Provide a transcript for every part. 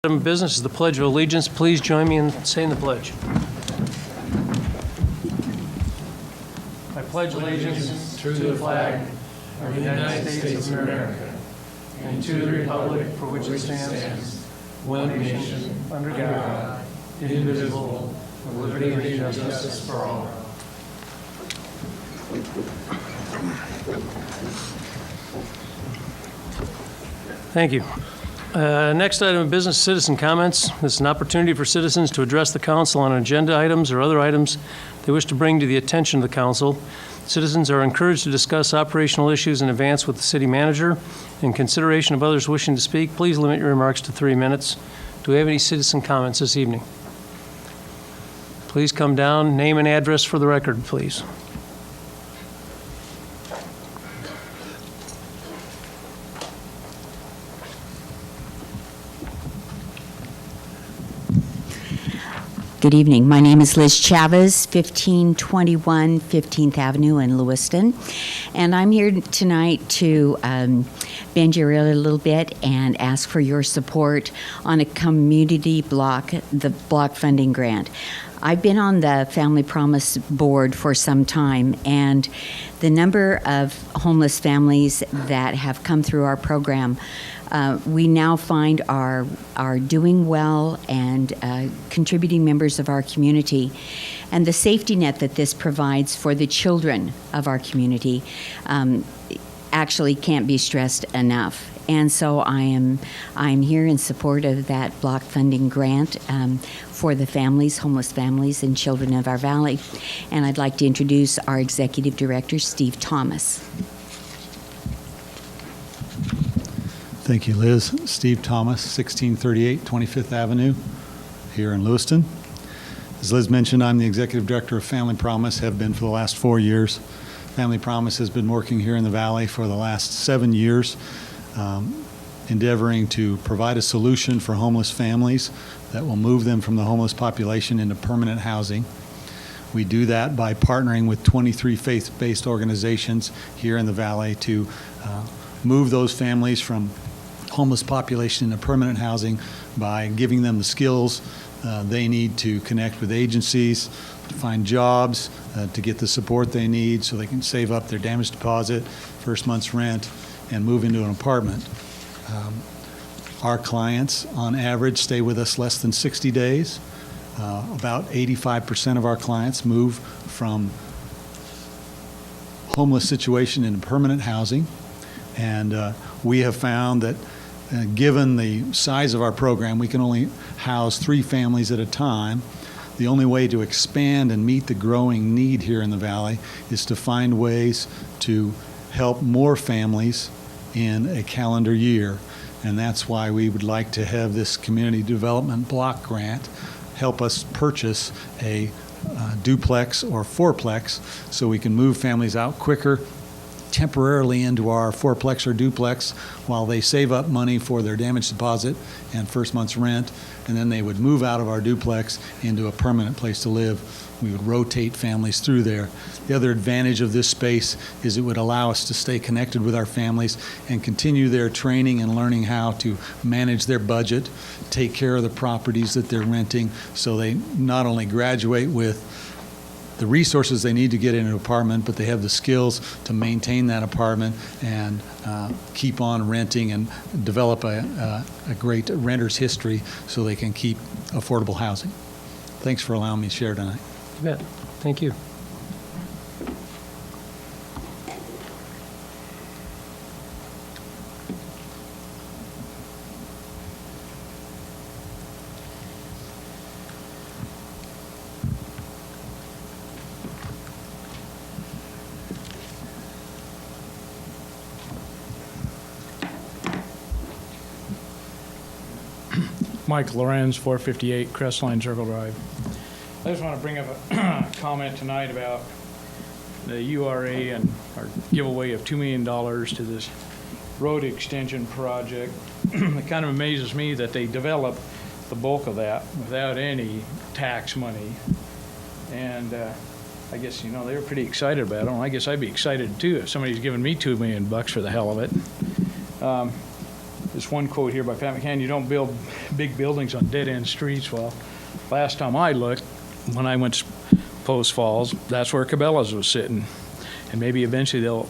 Item of business is the Pledge of Allegiance. Please join me in saying the pledge. I pledge allegiance to the flag of the United States of America and to the republic for which it stands, one nation, under God, indivisible, with liberty and justice for all. Thank you. Next item of business, citizen comments. This is an opportunity for citizens to address the council on agenda items or other items they wish to bring to the attention of the council. Citizens are encouraged to discuss operational issues in advance with the city manager. In consideration of others wishing to speak, please limit your remarks to 3 minutes. Do we have any citizen comments this evening? Please come down, name and address for the record, please. Good evening. My name is Liz Chavez, 1521 15th Avenue in Lewiston. And I'm here tonight to bend your ear a little bit and ask for your support on a community block, the block funding grant. I've been on the Family Promise board for some time, and the number of homeless families that have come through our program we now find are doing well and contributing members of our community. And the safety net that this provides for the children of our community actually can't be stressed enough. And so I'm here in support of that block funding grant for the families, homeless families and children of our valley. And I'd like to introduce our Executive Director, Steve Thomas. Thank you, Liz. Steve Thomas, 1638 25th Avenue here in Lewiston. As Liz mentioned, I'm the Executive Director of Family Promise, have been for the last 4 years. Family Promise has been working here in the Valley for the last 7 years, endeavoring to provide a solution for homeless families that will move them from the homeless population into permanent housing. We do that by partnering with 23 faith-based organizations here in the Valley to move those families from homeless population into permanent housing by giving them the skills they need to connect with agencies, to find jobs, to get the support they need so they can save up their damage deposit, first month's rent, and move into an apartment. Our clients, on average, stay with us less than 60 days. About 85% of our clients move from homeless situation into permanent housing. And we have found that given the size of our program, we can only house 3 families at a time. The only way to expand and meet the growing need here in the Valley is to find ways to help more families in a calendar year. And that's why we would like to have this community development block grant help us purchase a duplex or fourplex so we can move families out quicker temporarily into our fourplex or duplex while they save up money for their damage deposit and first month's rent, and then they would move out of our duplex into a permanent place to live. We would rotate families through there. The other advantage of this space is it would allow us to stay connected with our families and continue their training and learning how to manage their budget, take care of the properties that they're renting, so they not only graduate with the resources they need to get in an apartment, but they have the skills to maintain that apartment and keep on renting and develop a great renter's history so they can keep affordable housing. Thanks for allowing me to share tonight. You bet. Thank you. Mike Lorenz, 458 Crestline Circle Drive. I just want to bring up a comment tonight about the URA and our giveaway of $2 million to this road extension project. It kind of amazes me that they developed the bulk of that without any tax money. And I guess, they were pretty excited about it. I guess I'd be excited too if somebody's giving me $2 million for the hell of it. this one quote here by Pat McCann, you don't build big buildings on dead-end streets. Well, last time I looked, when I went to Post Falls, that's where Cabela's was sitting. And maybe eventually they'll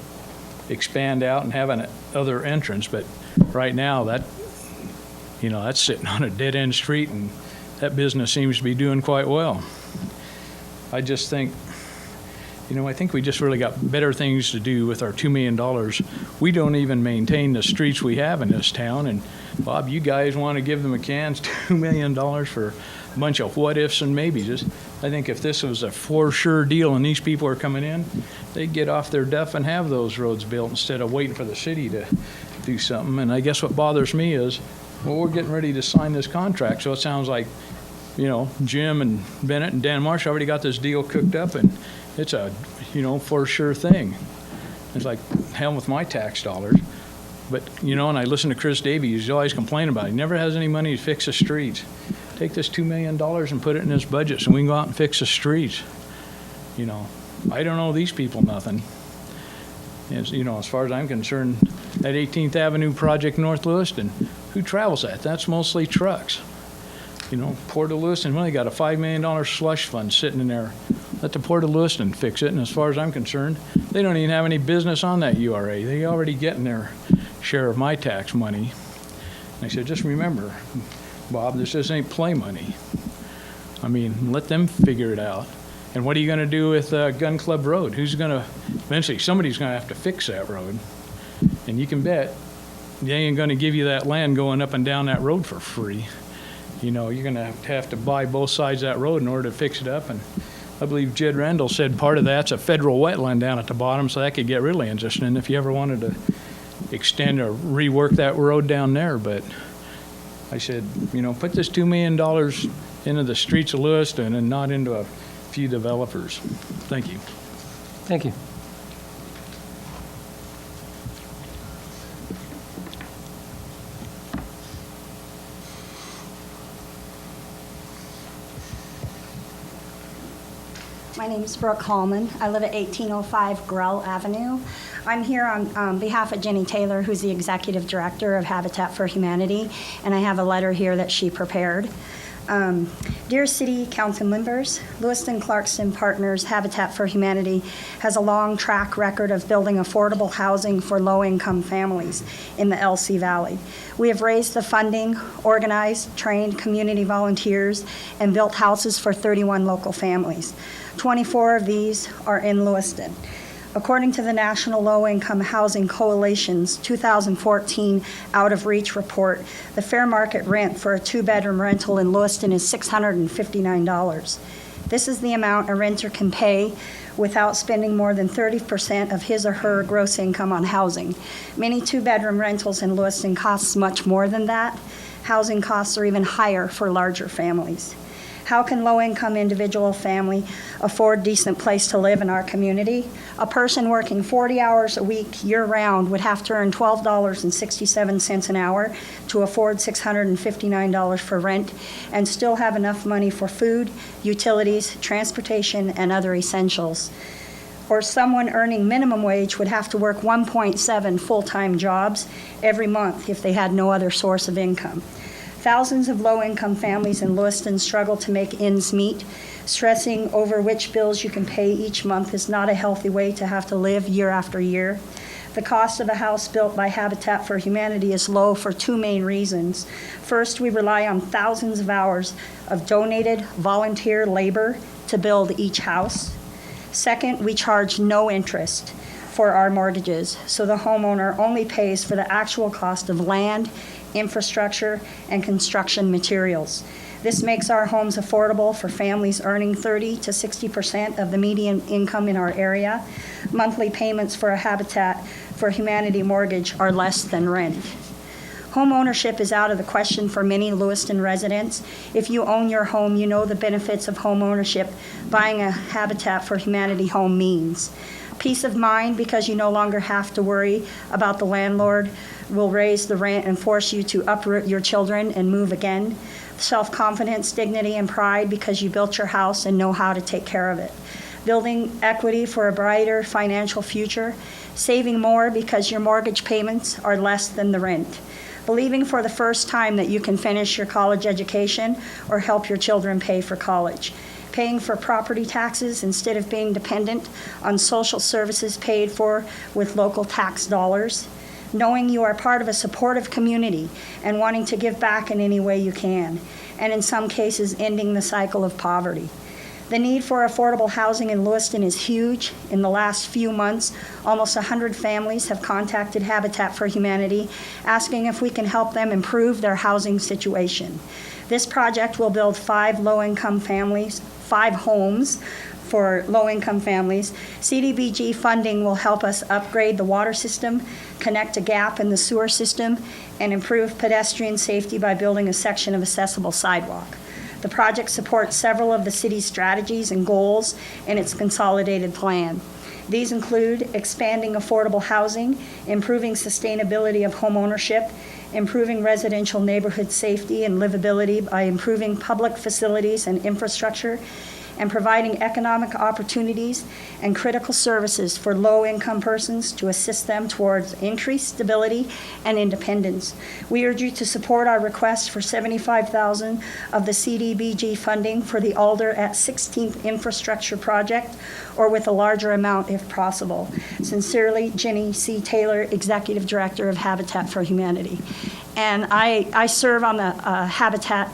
expand out and have an other entrance, but right now that's sitting on a dead-end street, and that business seems to be doing quite well. I just think, I think we just really got better things to do with our $2 million. We don't even maintain the streets we have in this town, and Bob, you guys want to give the McCanns $2 million for a bunch of what-ifs and maybes. I think if this was a for sure deal and these people are coming in, they'd get off their duff and have those roads built instead of waiting for the city to do something. And I guess what bothers me is, well, we're getting ready to sign this contract, so it sounds like, Jim and Bennett and Dan Marsh already got this deal cooked up, and it's a, for sure thing. It's like, hell with my tax dollars. But, and I listen to Chris Davies, he's always complaining about it. He never has any money to fix the streets. Take this $2 million and put it in his budget so we can go out and fix the streets. I don't owe these people nothing. As far as I'm concerned, that 18th Avenue project North Lewiston, who travels that? That's mostly trucks. Port of Lewiston, well, they got a $5 million slush fund sitting in there. Let the Port of Lewiston fix it, and as far as I'm concerned, they don't even have any business on that URA. They already getting their share of my tax money. And I said, just remember, Bob, this just ain't play money. Let them figure it out. And what are you going to do with Gun Club Road? Eventually somebody's going to have to fix that road. And you can bet they ain't going to give you that land going up and down that road for free. You're going to have to buy both sides of that road in order to fix it up. And I believe Jed Randall said part of that's a federal wetland down at the bottom, so that could get really interesting if you ever wanted to extend or rework that road down there. But I said, put this $2 million into the streets of Lewiston and not into a few developers. Thank you. Thank you. My name is Brooke Hallman. I live at 1805 Grell Avenue. I'm here on behalf of Jenny Taylor, who's the Executive Director of Habitat for Humanity, and I have a letter here that she prepared. Dear City Council members, Lewiston Clarkston Partners Habitat for Humanity has a long track record of building affordable housing for low-income families in the LC Valley. We have raised the funding, organized, trained community volunteers, and built houses for 31 local families. 24 of these are in Lewiston. According to the National Low-Income Housing Coalition's 2014 Out of Reach report, the fair market rent for a two-bedroom rental in Lewiston is $659. This is the amount a renter can pay without spending more than 30% of his or her gross income on housing. Many two-bedroom rentals in Lewiston cost much more than that. Housing costs are even higher for larger families. How can low-income individual family afford a decent place to live in our community? A person working 40 hours a week year-round would have to earn $12.67 an hour to afford $659 for rent and still have enough money for food, utilities, transportation, and other essentials. Or someone earning minimum wage would have to work 1.7 full-time jobs every month if they had no other source of income. Thousands of low-income families in Lewiston struggle to make ends meet. Stressing over which bills you can pay each month is not a healthy way to have to live year after year. The cost of a house built by Habitat for Humanity is low for two main reasons. First, we rely on thousands of hours of donated volunteer labor to build each house. Second, we charge no interest for our mortgages, so the homeowner only pays for the actual cost of land, infrastructure, and construction materials. This makes our homes affordable for families earning 30 to 60% of the median income in our area. Monthly payments for a Habitat for Humanity mortgage are less than rent. Home ownership is out of the question for many Lewiston residents. If you own your home, you know the benefits of home ownership buying a Habitat for Humanity home means. Peace of mind because you no longer have to worry about the landlord will raise the rent and force you to uproot your children and move again. Self-confidence, dignity, and pride because you built your house and know how to take care of it. Building equity for a brighter financial future. Saving more because your mortgage payments are less than the rent. believing for the first time that you can finish your college education or help your children pay for college, paying for property taxes instead of being dependent on social services paid for with local tax dollars, knowing you are part of a supportive community and wanting to give back in any way you can, and in some cases, ending the cycle of poverty. The need for affordable housing in Lewiston is huge. In the last few months, almost 100 families have contacted Habitat for Humanity asking if we can help them improve their housing situation. This project will build 5 homes for low-income families. CDBG funding will help us upgrade the water system, connect a gap in the sewer system, and improve pedestrian safety by building a section of accessible sidewalk. The project supports several of the city's strategies and goals in its consolidated plan. These include expanding affordable housing, improving sustainability of homeownership, improving residential neighborhood safety and livability by improving public facilities and infrastructure, and providing economic opportunities and critical services for low-income persons to assist them towards increased stability and independence. We urge you to support our request for $75,000 of the CDBG funding for the Alder at 16th infrastructure project, or with a larger amount if possible. Sincerely, Jenny C. Taylor, Executive Director of Habitat for Humanity. And I serve on the Habitat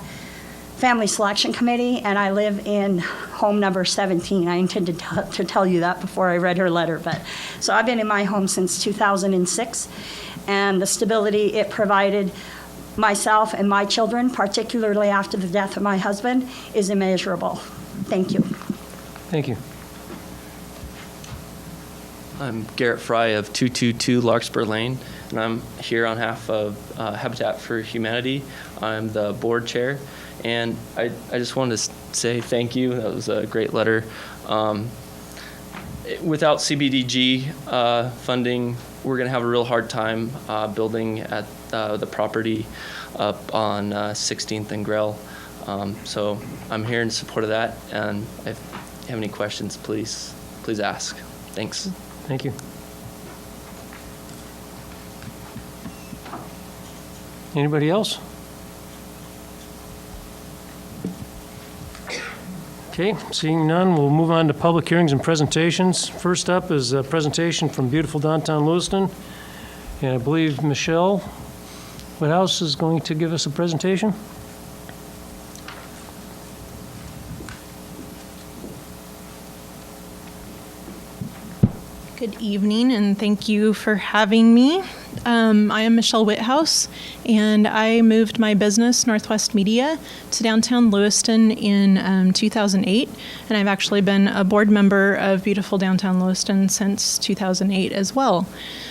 Family Selection Committee, and I live in home number 17. I intended to tell you that before I read her letter, but so I've been in my home since 2006, and the stability it provided myself and my children, particularly after the death of my husband, is immeasurable. Thank you. Thank you. I'm Garrett Fry of 222 Larkspur Lane, and I'm here on behalf of Habitat for Humanity. I'm the board chair, and I just wanted to say thank you. That was a great letter. Without CBDG funding, we're going to have a real hard time building at the property up on 16th and Grell. So I'm here in support of that, and if you have any questions, please ask. Thanks. Thank you. Anybody else? Okay, seeing none, we'll move on to public hearings and presentations. First up is a presentation from beautiful downtown Lewiston. And I believe Michelle Woodhouse is going to give us a presentation. Good evening, and thank you for having me. I am Michelle Whithouse, and I moved my business, Northwest Media, to downtown Lewiston in 2008, and I've actually been a board member of beautiful downtown Lewiston since 2008 as well.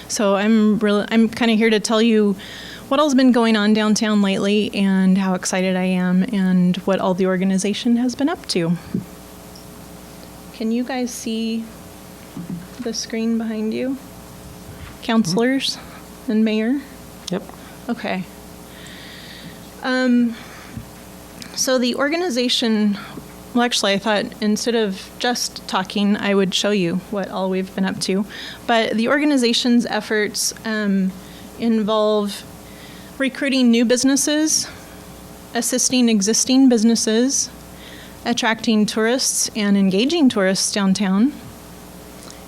So I'm kind of here to tell you what all's been going on downtown lately and how excited I am and what all the organization has been up to. Can you guys see the screen behind you? Councillors and mayor? Yep. Okay. So the organization, well, actually, I thought instead of just talking, I would show you what all we've been up to. But the organization's efforts involve recruiting new businesses, assisting existing businesses, attracting tourists and engaging tourists downtown,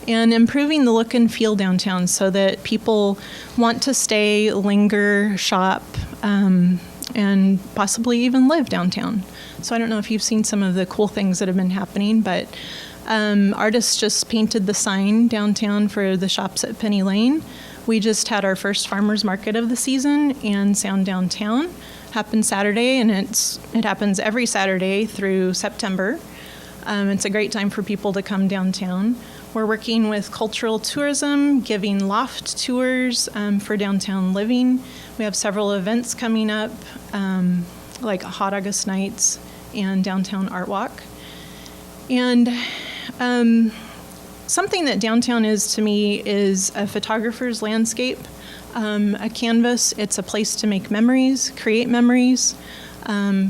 and improving the look and feel downtown so that people want to stay, linger, shop, and possibly even live downtown. So I don't know if you've seen some of the cool things that have been happening, but artists just painted the sign downtown for the shops at Penny Lane. We just had our first farmers market of the season and Sound Downtown. Happened Saturday, and it happens every Saturday through September. It's a great time for people to come downtown. We're working with cultural tourism, giving loft tours for downtown living. We have several events coming up, like Hot August Nights and Downtown Art Walk. And something that downtown is to me is a photographer's landscape, a canvas. It's a place to make memories, create memories,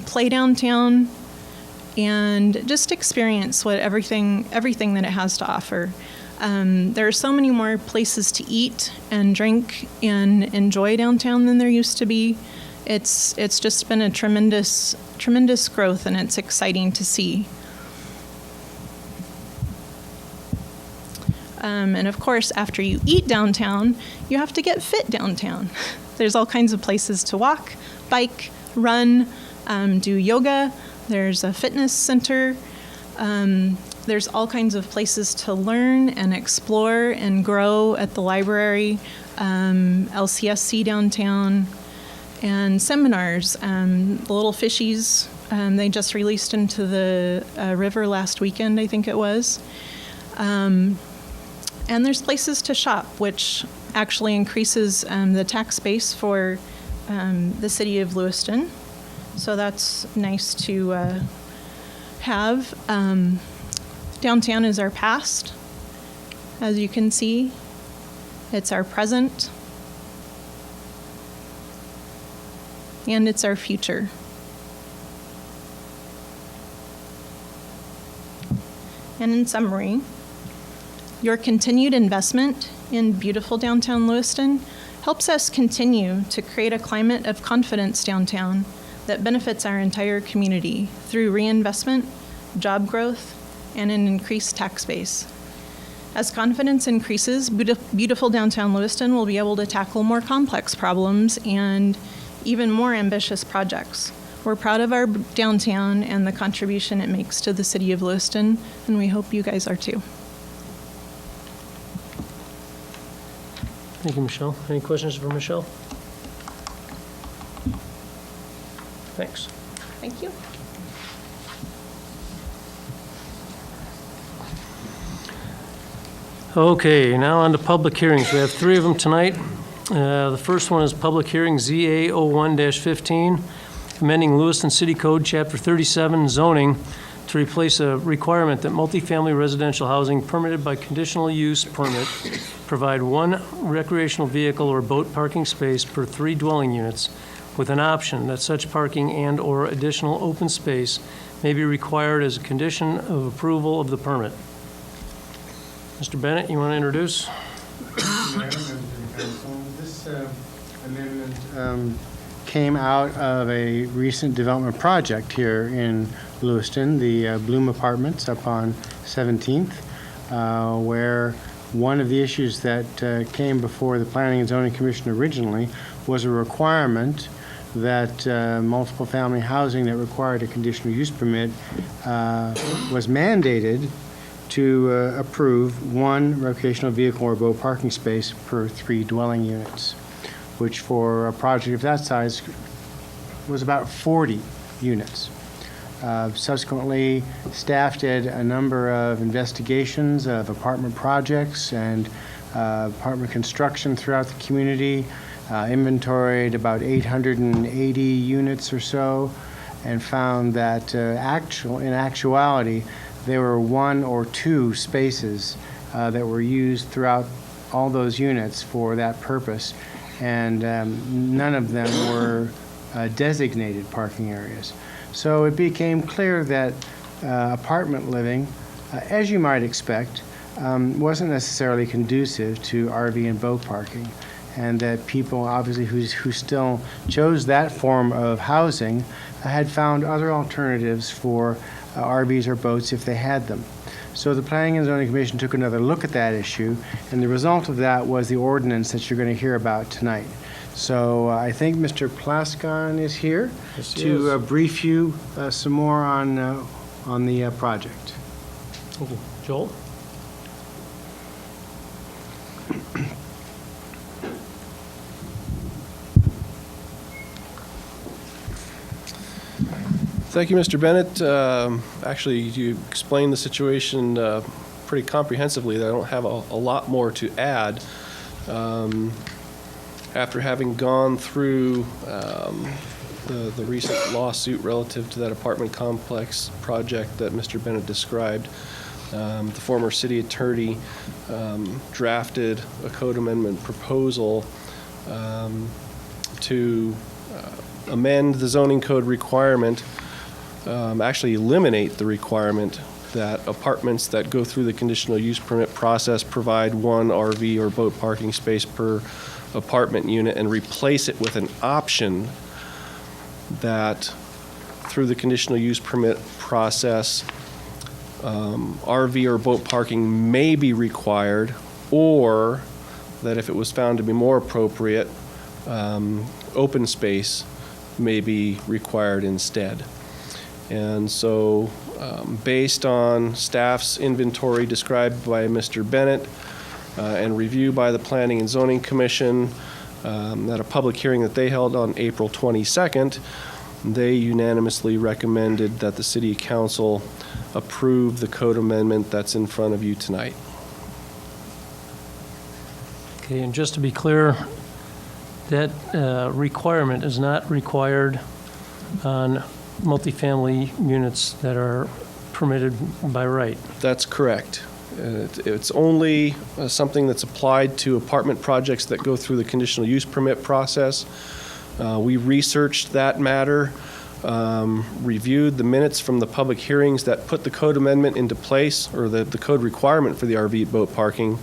play downtown, and just experience what everything that it has to offer. There are so many more places to eat and drink and enjoy downtown than there used to be. It's just been a tremendous growth, and it's exciting to see. And of course, after you eat downtown, you have to get fit downtown. There's all kinds of places to walk, bike, run, do yoga. There's a fitness center. There's all kinds of places to learn and explore and grow at the library, LCSC downtown, and seminars. The Little Fishies, they just released into the river last weekend, I think it was. And there's places to shop, which actually increases the tax base for the city of Lewiston. So that's nice to have. Downtown is our past, as you can see. It's our present. And it's our future. And in summary, your continued investment in beautiful downtown Lewiston helps us continue to create a climate of confidence downtown that benefits our entire community through reinvestment, job growth, and an increased tax base. As confidence increases, beautiful downtown Lewiston will be able to tackle more complex problems and even more ambitious projects. We're proud of our downtown and the contribution it makes to the city of Lewiston, and we hope you guys are too. Thank you, Michelle. Any questions for Michelle? Thanks. Thank you. Okay, now on to public hearings. We have 3 of them tonight. The first one is public hearing ZA01-15, amending Lewiston City Code, Chapter 37, zoning, to replace a requirement that multifamily residential housing permitted by conditional use permit provide 1 recreational vehicle or boat parking space per 3 dwelling units, with an option that such parking and/or additional open space may be required as a condition of approval of the permit. Mr. Bennett, you want to introduce? This amendment came out of a recent development project here in Lewiston, the Bloom Apartments up on 17th, where one of the issues that came before the Planning and Zoning Commission originally was a requirement that multiple family housing that required a conditional use permit was mandated to approve 1 recreational vehicle or boat parking space per 3 dwelling units, which for a project of that size was about 40 units. Subsequently, staff did a number of investigations of apartment projects and apartment construction throughout the community, inventoried about 880 units or so, and found that in actuality, there were 1 or 2 spaces that were used throughout all those units for that purpose, and none of them were designated parking areas. So it became clear that apartment living, as you might expect, wasn't necessarily conducive to RV and boat parking, and that people obviously who still chose that form of housing had found other alternatives for RVs or boats if they had them. So the Planning and Zoning Commission took another look at that issue, and the result of that was the ordinance that you're going to hear about tonight. So I think Mr. Plaskon is here to brief you some more on the project. Thank you. Joel? Thank you, Mr. Bennett. Actually, you explained the situation pretty comprehensively. I don't have a lot more to add. After having gone through the recent lawsuit relative to that apartment complex project that Mr. Bennett described, the former city attorney drafted a code amendment proposal to amend the zoning code requirement, actually eliminate the requirement that apartments that go through the conditional use permit process provide one RV or boat parking space per apartment unit and replace it with an option that through the conditional use permit process, RV or boat parking may be required, or that if it was found to be more appropriate, open space may be required instead. And so, based on staff's inventory described by Mr. Bennett and review by the Planning and Zoning Commission at a public hearing that they held on April 22nd, they unanimously recommended that the City Council approve the code amendment that's in front of you tonight. Okay, and just to be clear, that requirement is not required on multifamily units that are permitted by right. That's correct. It's only something that's applied to apartment projects that go through the conditional use permit process. We researched that matter, reviewed the minutes from the public hearings that put the code amendment into place, or the code requirement for the RV boat parking,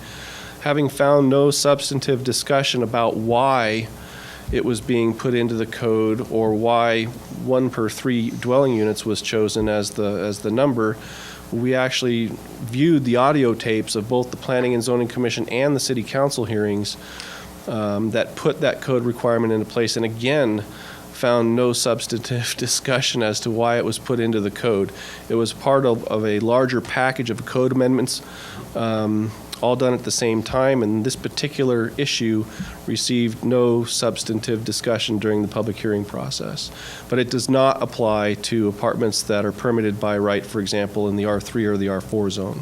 having found no substantive discussion about why it was being put into the code or why 1 per 3 dwelling units was chosen as the number. We actually viewed the audio tapes of both the Planning and Zoning Commission and the City Council hearings that put that code requirement into place, and again, found no substantive discussion as to why it was put into the code. It was part of a larger package of code amendments, all done at the same time, and this particular issue received no substantive discussion during the public hearing process. But it does not apply to apartments that are permitted by right, for example, in the R3 or the R4 zone.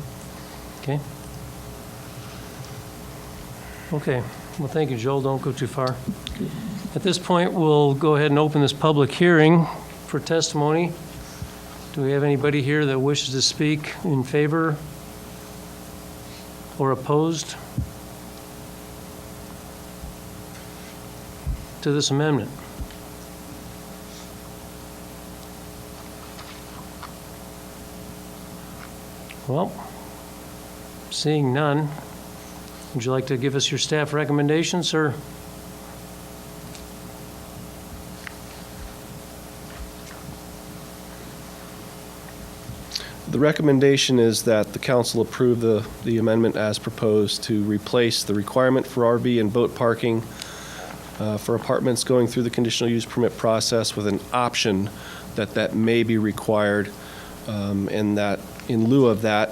Okay? Okay. Well, thank you, Joel. Don't go too far. At this point, we'll go ahead and open this public hearing for testimony. Do we have anybody here that wishes to speak in favor or opposed to this amendment? Well, seeing none, would you like to give us your staff recommendations, sir? The recommendation is that the council approve the amendment as proposed to replace the requirement for RV and boat parking for apartments going through the conditional use permit process with an option that may be required, and that in lieu of that,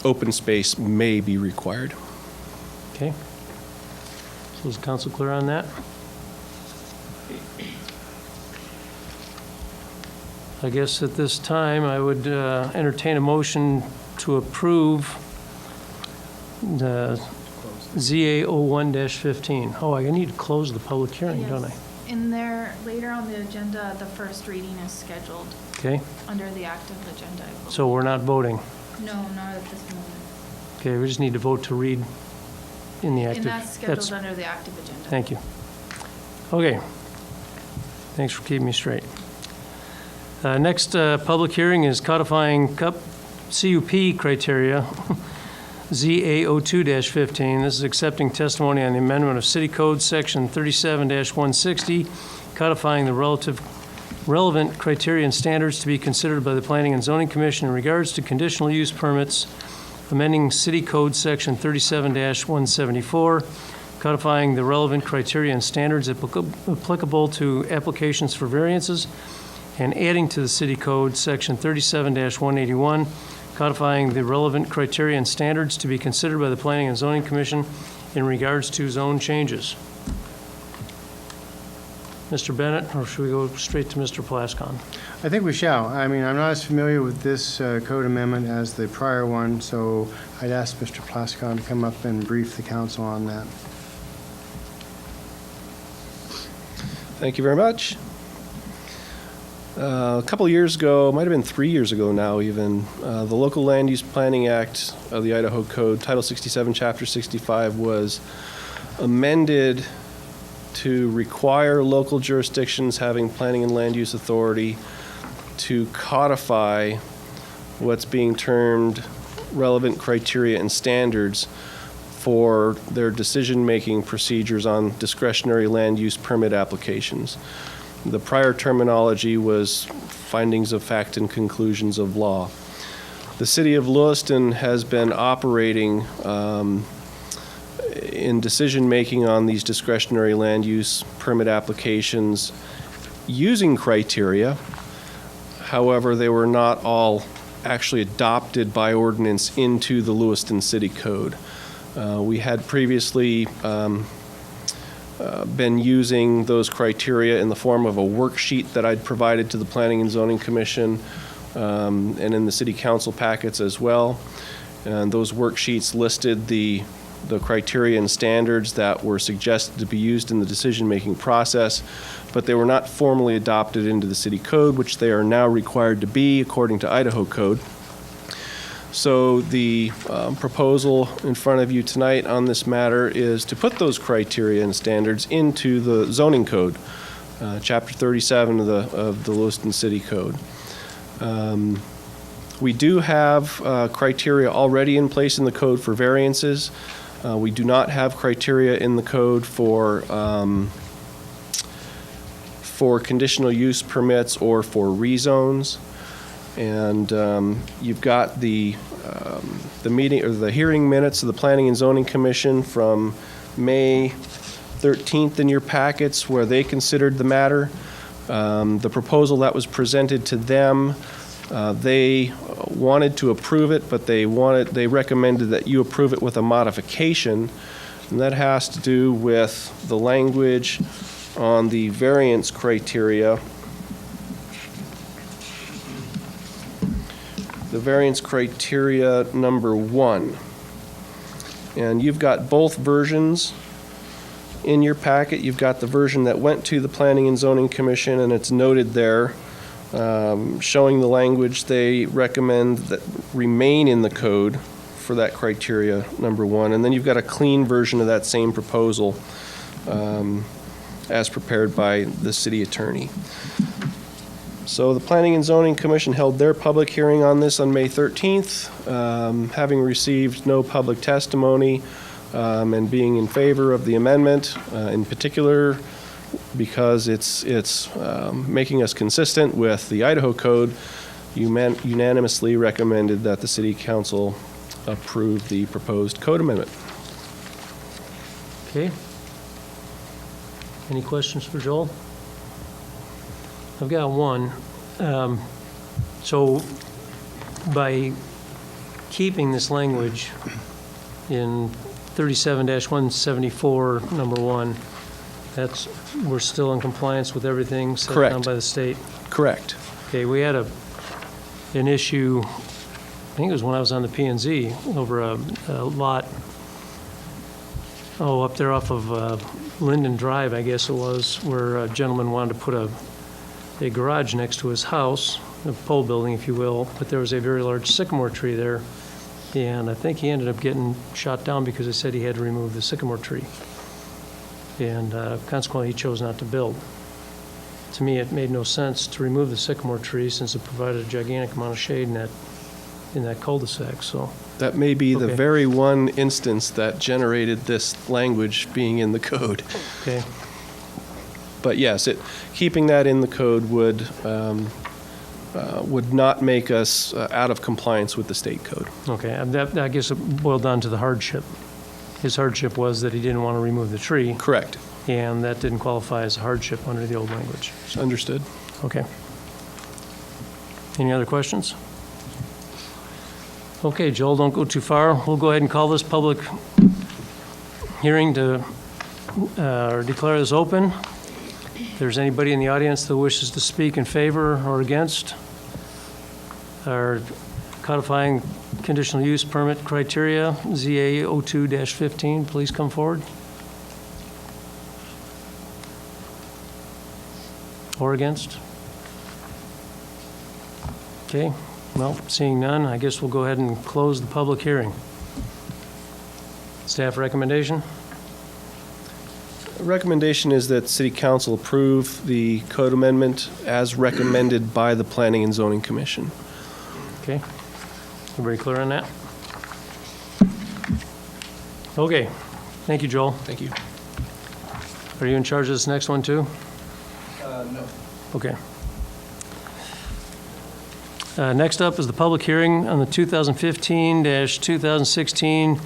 open space may be required. Okay. So is the council clear on that? I guess at this time, I would entertain a motion to approve the ZA 01-15. Oh, I need to close the public hearing, don't I? In there, later on the agenda, the first reading is scheduled Okay, under the active agenda, I believe. so we're not voting. No, not at this moment. Okay, we just need to vote to read in the And active. that's scheduled under the active agenda. Thank you. Okay. Thanks for keeping me straight. Next public hearing is codifying CUP criteria, ZA02-15. This is accepting testimony on the amendment of City Code Section 37-160, codifying the relevant criteria and standards to be considered by the Planning and Zoning Commission in regards to conditional use permits, amending City Code Section 37-174, codifying the relevant criteria and standards applicable to applications for variances, and adding to the City Code Section 37-181, codifying the relevant criteria and standards to be considered by the Planning and Zoning Commission in regards to zone changes. Mr. Bennett, or should we go straight to Mr. Plaskon? I think we shall. I mean, I'm not as familiar with this code amendment as the prior one, so I'd ask Mr. Plaskon to come up and brief the council on that. Thank you very much. A couple of years ago, might have been 3 years ago now even, the Local Land Use Planning Act of the Idaho Code, Title 67, Chapter 65, was amended to require local jurisdictions having planning and land use authority to codify what's being termed relevant criteria and standards for their decision-making procedures on discretionary land use permit applications. The prior terminology was findings of fact and conclusions of law. The City of Lewiston has been operating in decision-making on these discretionary land use permit applications using criteria. However, they were not all actually adopted by ordinance into the Lewiston City Code. We had previously been using those criteria in the form of a worksheet that I'd provided to the Planning and Zoning Commission and in the City Council packets as well. And those worksheets listed the criteria and standards that were suggested to be used in the decision-making process, but they were not formally adopted into the City Code, which they are now required to be according to Idaho Code. So the proposal in front of you tonight on this matter is to put those criteria and standards into the zoning code, Chapter 37 of the Lewiston City Code. We do have criteria already in place in the code for variances. We do not have criteria in the code for conditional use permits or for rezones. And you've got the meeting or the hearing minutes of the Planning and Zoning Commission from May 13th in your packets, where they considered the matter. The proposal that was presented to them, they wanted to approve it, but they recommended that you approve it with a modification, and that has to do with the language on the variance criteria. The variance criteria number 1. And you've got both versions in your packet. You've got the version that went to the Planning and Zoning Commission, and it's noted there, showing the language they recommend that remain in the code for that criteria number 1. And then you've got a clean version of that same proposal as prepared by the city attorney. So the Planning and Zoning Commission held their public hearing on this on May 13th, having received no public testimony and being in favor of the amendment, in particular because it's making us consistent with the Idaho Code. Unanimously recommended that the City Council approve the proposed code amendment. Okay. Any questions for Joel? I've got one. So by keeping this language in 37-174, number 1, we're still in compliance with everything set down by the state? Correct. Okay, we had an issue, I think it was when I was on the P&Z, over a lot, up there off of Linden Drive, I guess it was, where a gentleman wanted to put a garage next to his house, a pole building, if you will, but there was a very large sycamore tree there, and I think he ended up getting shot down because they said he had to remove the sycamore tree, and consequently he chose not to build. To me, it made no sense to remove the sycamore tree since it provided a gigantic amount of shade in that cul-de-sac. So that may be the very one instance that generated this language being in the code. Okay. But yes, keeping that in the code would not make us out of compliance with the state code. Okay, I guess it boiled down to the hardship. His hardship was that he didn't want to remove the tree. Correct. And that didn't qualify as a hardship under the old language. Understood. Okay. Any other questions? Okay, Joel, don't go too far. We'll go ahead and call this public hearing to declare this open. If there's anybody in the audience that wishes to speak in favor or against our codifying conditional use permit criteria, ZA 02-15, please come forward. Or against? Okay, well, seeing none, I guess we'll go ahead and close the public hearing. Staff recommendation? The recommendation is that City Council approve the code amendment as recommended by the Planning and Zoning Commission. Okay, Everybody clear on that? Okay. Thank you, Joel. Thank you. Are you in charge of this next one, too? No. Okay. Next up is the public hearing on the 2015-2016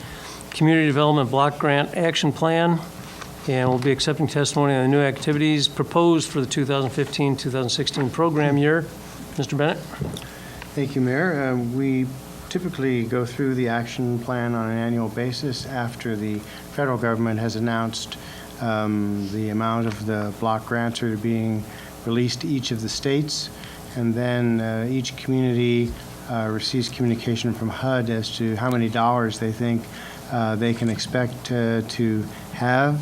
Community Development Block Grant Action Plan, and we'll be accepting testimony on the new activities proposed for the 2015-2016 program year. Mr. Bennett? Thank you, Mayor. We typically go through the action plan on an annual basis after the federal government has announced the amount of the block grants are being released to each of the states. And then each community receives communication from HUD as to how many dollars they think they can expect to have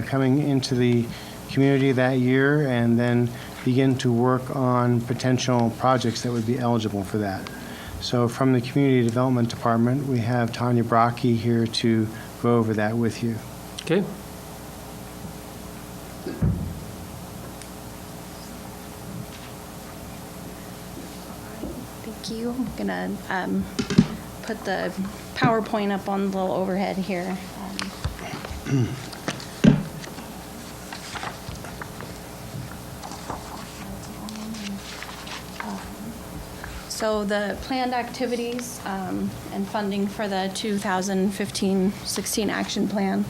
coming into the community that year, and then begin to work on potential projects that would be eligible for that. So from the Community Development Department, we have Tanya Brocky here to go over that with you. Okay. Thank you. I'm gonna put the PowerPoint up on the little overhead here. So the planned activities and funding for the 2015-16 action plan.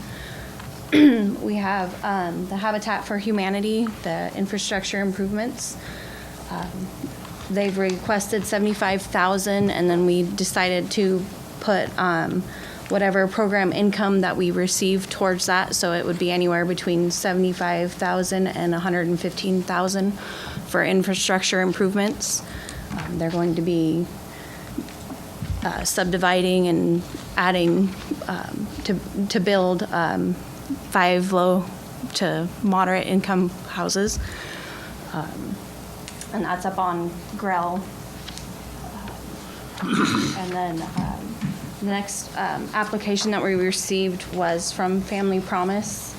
We have the Habitat for Humanity, the infrastructure improvements. They've requested $75,000, and then we decided to put whatever program income that we receive towards that. So it would be anywhere between $75,000 and $115,000 for infrastructure improvements. They're going to be subdividing and adding to build 5 low to moderate income houses. And that's up on Grell. And then the next application that we received was from Family Promise.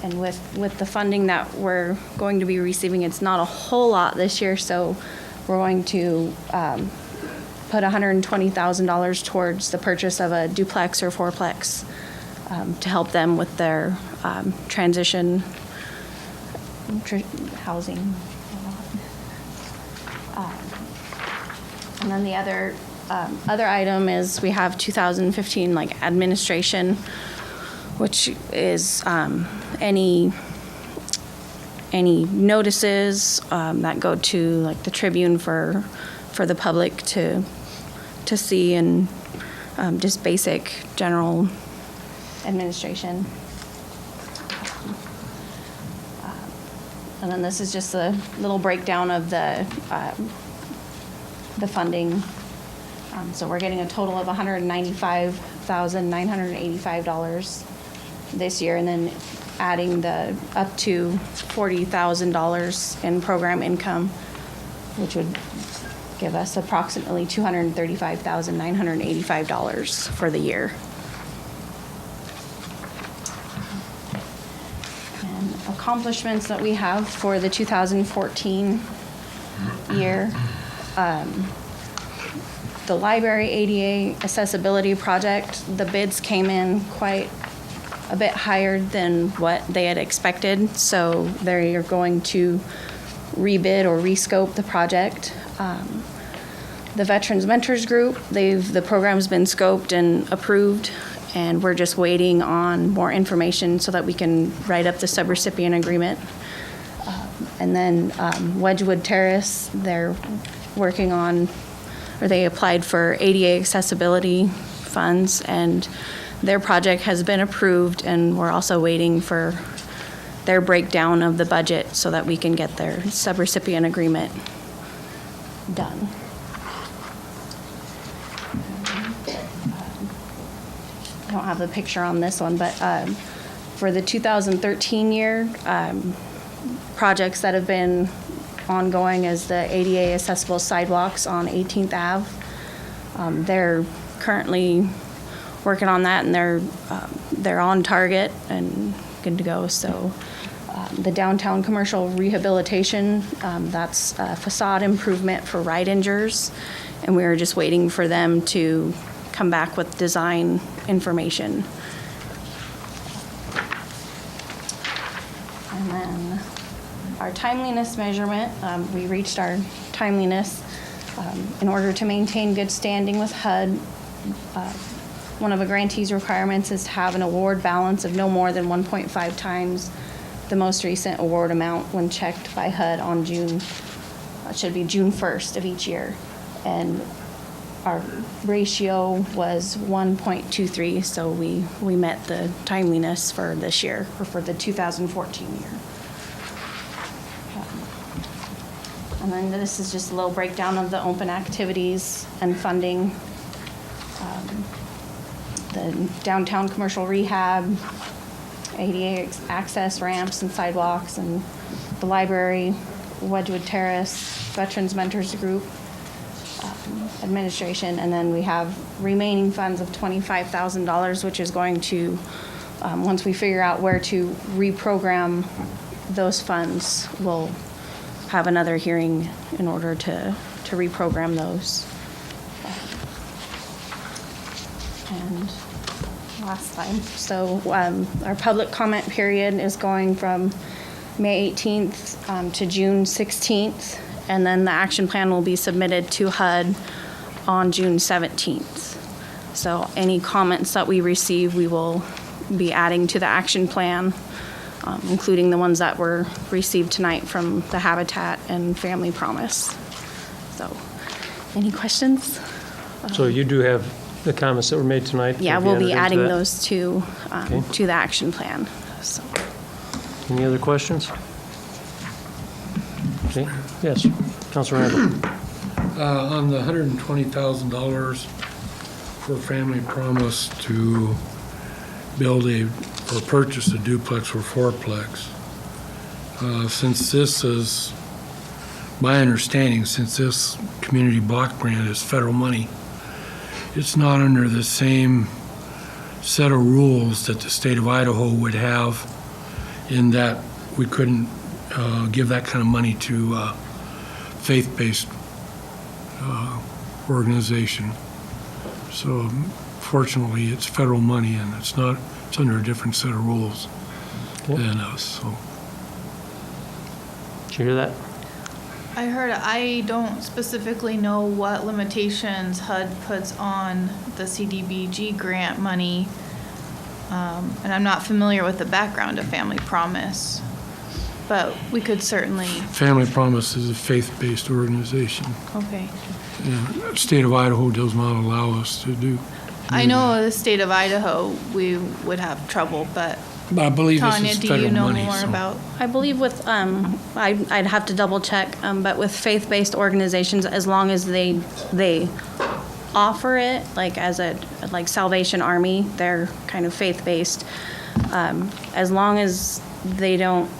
And with the funding that we're going to be receiving, it's not a whole lot this year, so we're going to put $120,000 towards the purchase of a duplex or fourplex to help them with their transition housing. And then the other item is we have 2015 like administration, which is any notices that go to like the Tribune for the public to see, and just basic general administration. And then this is just a little breakdown of the funding. So we're getting a total of $195,985 this year, and then adding the up to $40,000 in program income, which would give us approximately $235,985 for the year. And accomplishments that we have for the 2014 year. The library ADA accessibility project, the bids came in quite a bit higher than what they had expected, so they are going to rebid or rescope the project. The Veterans Mentors Group, the program's been scoped and approved, and we're just waiting on more information so that we can write up the subrecipient agreement. And then Wedgewood Terrace, they're working on, or they applied for ADA accessibility funds, and their project has been approved, and we're also waiting for their breakdown of the budget so that we can get their subrecipient agreement done. I don't have the picture on this one, but for the 2013 year, projects that have been ongoing is the ADA accessible sidewalks on 18th Ave. They're currently working on that, and they're on target and good to go. So the downtown commercial rehabilitation, that's a facade improvement for Ridingers, and we were just waiting for them to come back with design information. And then our timeliness measurement, we reached our timeliness. In order to maintain good standing with HUD, one of a grantee's requirements is to have an award balance of no more than 1.5 times the most recent award amount when checked by HUD on June 1st of each year. And our ratio was 1.23, so we met the timeliness for this year, or for the 2014 year. And then this is just a little breakdown of the open activities and funding. The downtown commercial rehab, ADA access ramps and sidewalks, and the library, Wedgewood Terrace, Veterans Mentors Group, administration, and then we have remaining funds of $25,000, which is going to, once we figure out where to reprogram those funds, we'll have another hearing in order to reprogram those. And last time, so our public comment period is going from May 18th to June 16th, and then the action plan will be submitted to HUD on June 17th. So any comments that we receive, we will be adding to the action plan, including the ones that were received tonight from the Habitat and Family Promise. So, any questions? So you do have the comments that were made tonight? Yeah, Have you we'll be added into adding that? those to Okay. to the action plan. So, Any other questions? Okay, yes, Councilor Randall. On the $120,000 for Family Promise to build or purchase a duplex or fourplex, since this is, my understanding, since this community block grant is federal money, it's not under the same set of rules that the state of Idaho would have, in that we couldn't give that kind of money to faith-based organization. So fortunately, it's federal money, and it's under a different set of rules than us. So. Did you hear that? I heard, I don't specifically know what limitations HUD puts on the CDBG grant money, and I'm not familiar with the background of Family Promise, but we could certainly, Family Promise is a faith-based organization. okay. And the state of Idaho does not allow us to do. I know the state of Idaho, we would have trouble, but But I believe this Tanya, is do federal you know money. more so. about? I believe with I'd have to double check, but with faith-based organizations, as long as they offer it, like as like Salvation Army, they're kind of faith-based. As long as they don't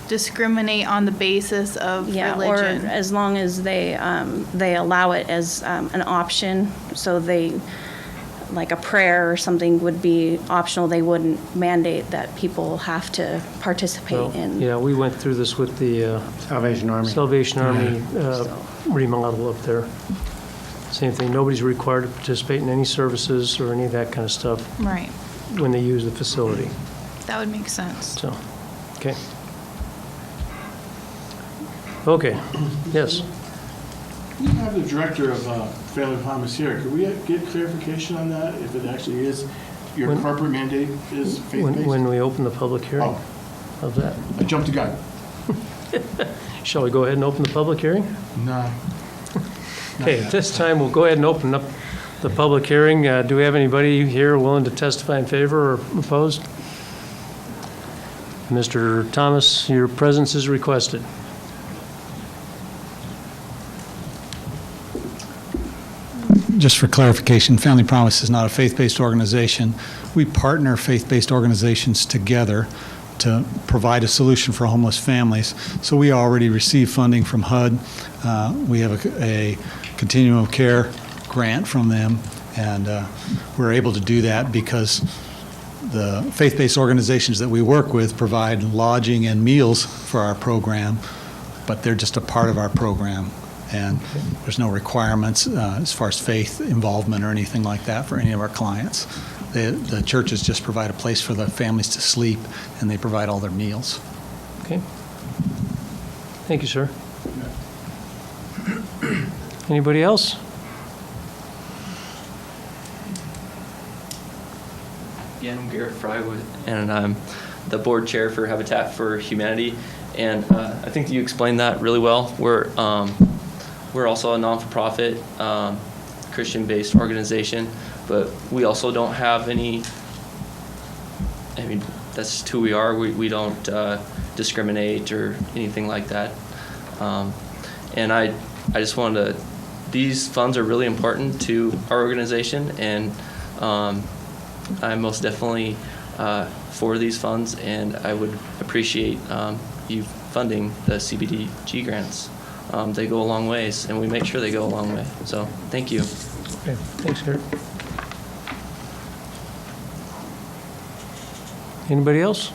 Discriminate on the basis of religion. or as long as they allow it as an option, so they, like a prayer or something would be optional. They wouldn't mandate that people have to participate Well, in. yeah, we went through this with the Salvation Army. Salvation Army remodel up there. Same thing, nobody's required to participate in any services or any of that kind of stuff Right, when they use the facility. that would make sense. So, okay. Okay, yes. We have the director of Family Promise here. Could we get clarification on that, if it actually is, your When- corporate mandate is faith-based? When we open the public hearing, Oh, how's that? I jumped the gun. Shall we go ahead and open the public hearing? No. Okay, at this time, we'll go ahead and open up the public hearing. Do we have anybody here willing to testify in favor or opposed? Mr. Thomas, your presence is requested. Just for clarification, Family Promise is not a faith-based organization. We partner faith-based organizations together to provide a solution for homeless families. So we already receive funding from HUD. We have a continuum of care grant from them, and we're able to do that because the faith-based organizations that we work with provide lodging and meals for our program, but they're just a part of our program. And there's no requirements as far as faith involvement or anything like that for any of our clients. The churches just provide a place for the families to sleep, and they provide all their meals. Okay. Thank you, sir. Anybody else? Again, I'm Garrett Fry, and I'm the board chair for Habitat for Humanity. And I think you explained that really well. We're also a non-for-profit, Christian-based organization, but we also don't have any, I mean, that's just who we are. We don't discriminate or anything like that. And I just wanted to, these funds are really important to our organization, and I'm most definitely for these funds, and I would appreciate you funding the CBDG grants. They go a long ways, and we make sure they go a long way. So thank you. Okay, thanks, Kurt. Anybody else?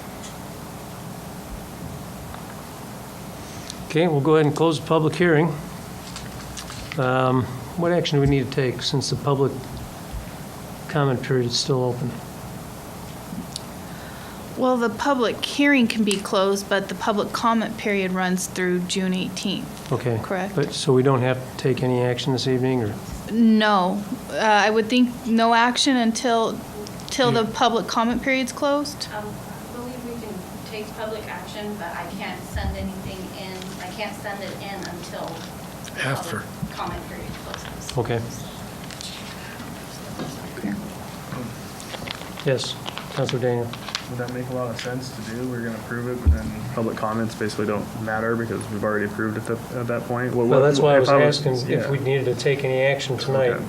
Okay, we'll go ahead and close the public hearing. What action do we need to take since the public comment period is still open? Well, the public hearing can be closed, but the public comment period runs through June 18th. Okay. Correct. But, so we don't have to take any action this evening, or? No, I would think no action until the public comment period's closed. I believe we can take public action, but I can't send anything in. I can't send it in until the After. public comment period closes. Okay. Yes, Councillor Daniel. Would that make a lot of sense to do? We're going to approve it, but then public comments basically don't matter because we've already approved it at that point. Well, that's why I was asking if yeah. we needed to take any action tonight, Okay.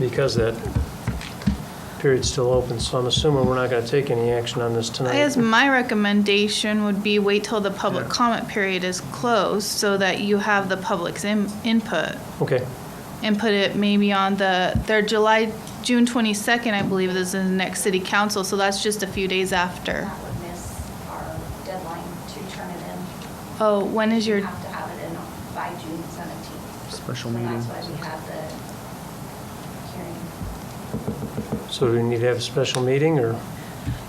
because that period's still open, so I'm assuming we're not going to take any action on this tonight. I guess my recommendation would be wait till the public Yeah. comment period is closed so that you have the public's input. Okay, And put it maybe on their June 22nd, I believe, is the next city council, so that's just a few days after. That would miss our deadline to turn it in. Oh, when is We your, have to have it in by June 17th. Special So meeting. that's why we had the hearing. so do we need to have a special meeting, or?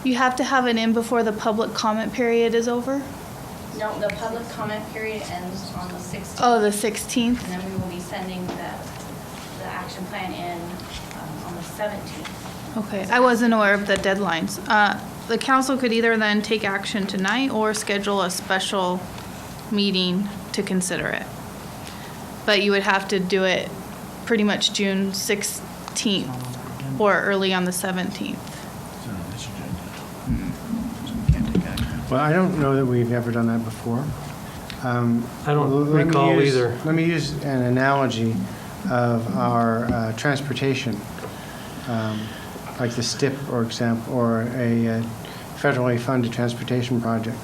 you have to have it in before the public comment period is over? No, the public comment period ends on the 16th. Oh, the 16th? And then we will be sending the action plan in on the 17th. Okay, I wasn't aware of the deadlines. The council could either then take action tonight or schedule a special meeting to consider it. But you would have to do it pretty much June 16th or early on the 17th. Well, I don't know that we've ever done that before. I don't recall either. Let me use an analogy of our transportation, like the STIP, for example, or a federally funded transportation project.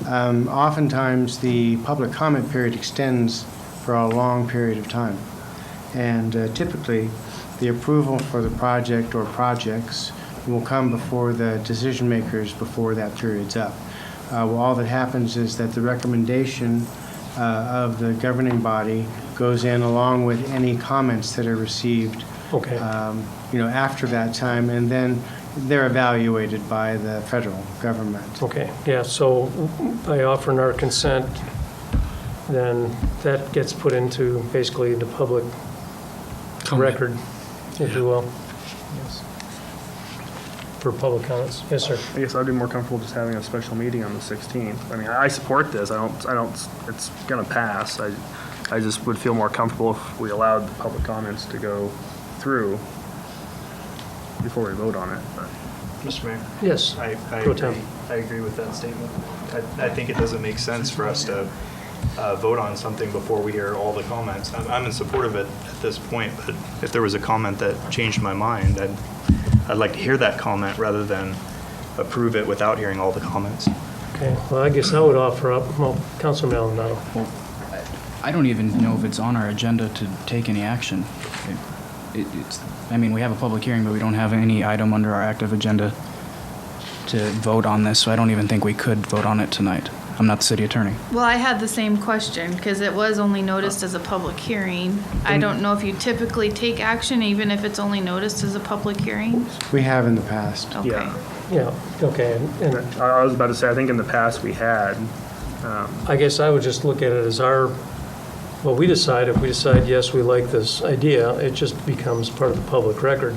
Oftentimes, the public comment period extends for a long period of time. And typically, the approval for the project or projects will come before the decision makers before that period's up. Well, all that happens is that the recommendation of the governing body goes in along with any comments that are received, Okay. After that time, and then they're evaluated by the federal government. Okay, yeah, so by offering our consent, then that gets put into basically the public record, if you will, for public comments. Yes, sir. I guess I'd be more comfortable just having a special meeting on the 16th. I mean, I support this. I don't, it's going to pass. I just would feel more comfortable if we allowed the public comments to go through before we vote on it. But Mr. Mayor? Yes. I Pro Tem. agree with that statement. I think it doesn't make sense for us to vote on something before we hear all the comments. I'm in support of it at this point, but if there was a comment that changed my mind, I'd like to hear that comment rather than approve it without hearing all the comments. Okay, well, I guess I would offer up, Councilor Maldonado. Well, I don't even know if it's on our agenda to take any action. I mean, we have a public hearing, but we don't have any item under our active agenda to vote on this, so I don't even think we could vote on it tonight. I'm not the city attorney. Well, I had the same question because it was only noticed as a public hearing. I don't know if you typically take action even if it's only noticed as a public hearing. We have in the past. Okay. Yeah. Yeah, okay. And I was about to say, I think in the past we had. I guess I would just look at it as what we decide. If we decide, yes, we like this idea, it just becomes part of the public record.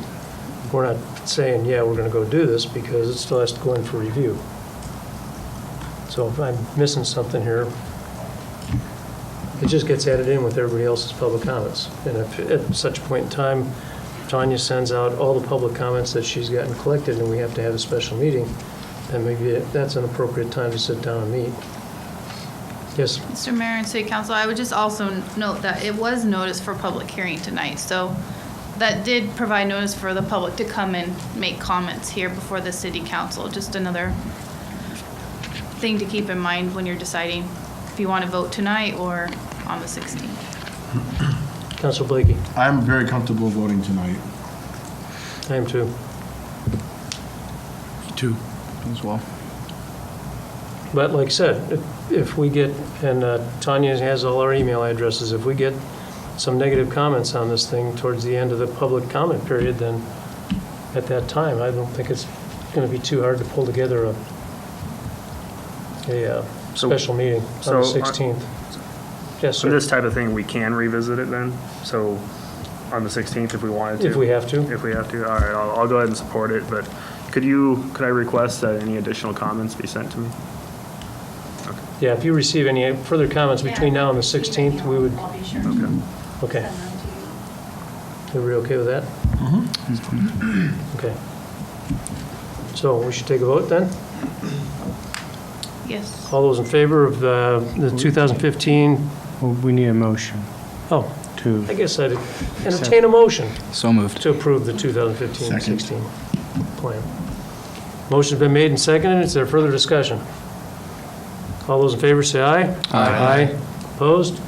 We're not saying, yeah, we're going to go do this because it still has to go in for review. So if I'm missing something here, it just gets added in with everybody else's public comments. And if at such point in time, Tanya sends out all the public comments that she's gotten collected and we have to have a special meeting, then maybe that's an appropriate time to sit down and meet. Yes? Mr. Mayor and City Council, I would just also note that it was noticed for public hearing tonight. So that did provide notice for the public to come and make comments here before the City Council. Just another thing to keep in mind when you're deciding if you want to vote tonight or on the 16th. Councilor Blakey. I'm very comfortable voting tonight. I am too. Me too. As well. But like I said, if we get, and Tanya has all our email addresses, if we get some negative comments on this thing towards the end of the public comment period, then at that time, I don't think it's going to be too hard to pull together a special meeting on the 16th. Yes, So sir. this type of thing, we can revisit it then? So on the 16th if we wanted to? If we have to. If we have to, all right, I'll go ahead and support it, but could I request that any additional comments be sent to me? Yeah, if you receive any further comments between now and the 16th, we would, Okay. okay. Everybody okay with that? Okay. So we should take a vote then? Yes. All those in favor of the 2015? Well, we need a motion Oh, to. I guess I'd entertain a motion So moved. to approve the 2015-16 plan. Motion's been made and seconded. Is there further discussion? All those in favor say aye. Aye. Opposed?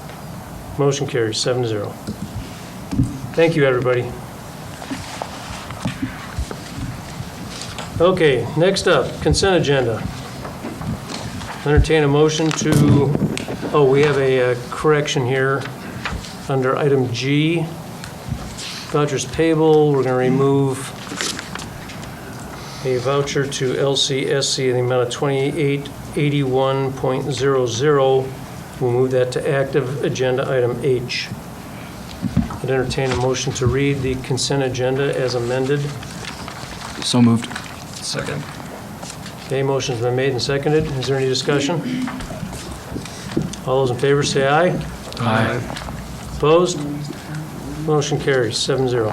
Motion carries 7-0. Thank you, everybody. Okay, next up, consent agenda. Entertain a motion to, we have a correction here under item G. Vouchers payable, we're going to remove a voucher to LCSC in the amount of $2881.00. We'll move that to active agenda item H. I'd entertain a motion to read the consent agenda as amended. So moved. Second. Okay, motion's been made and seconded. Is there any discussion? All those in favor say aye. Aye. Opposed? Motion carries 7-0.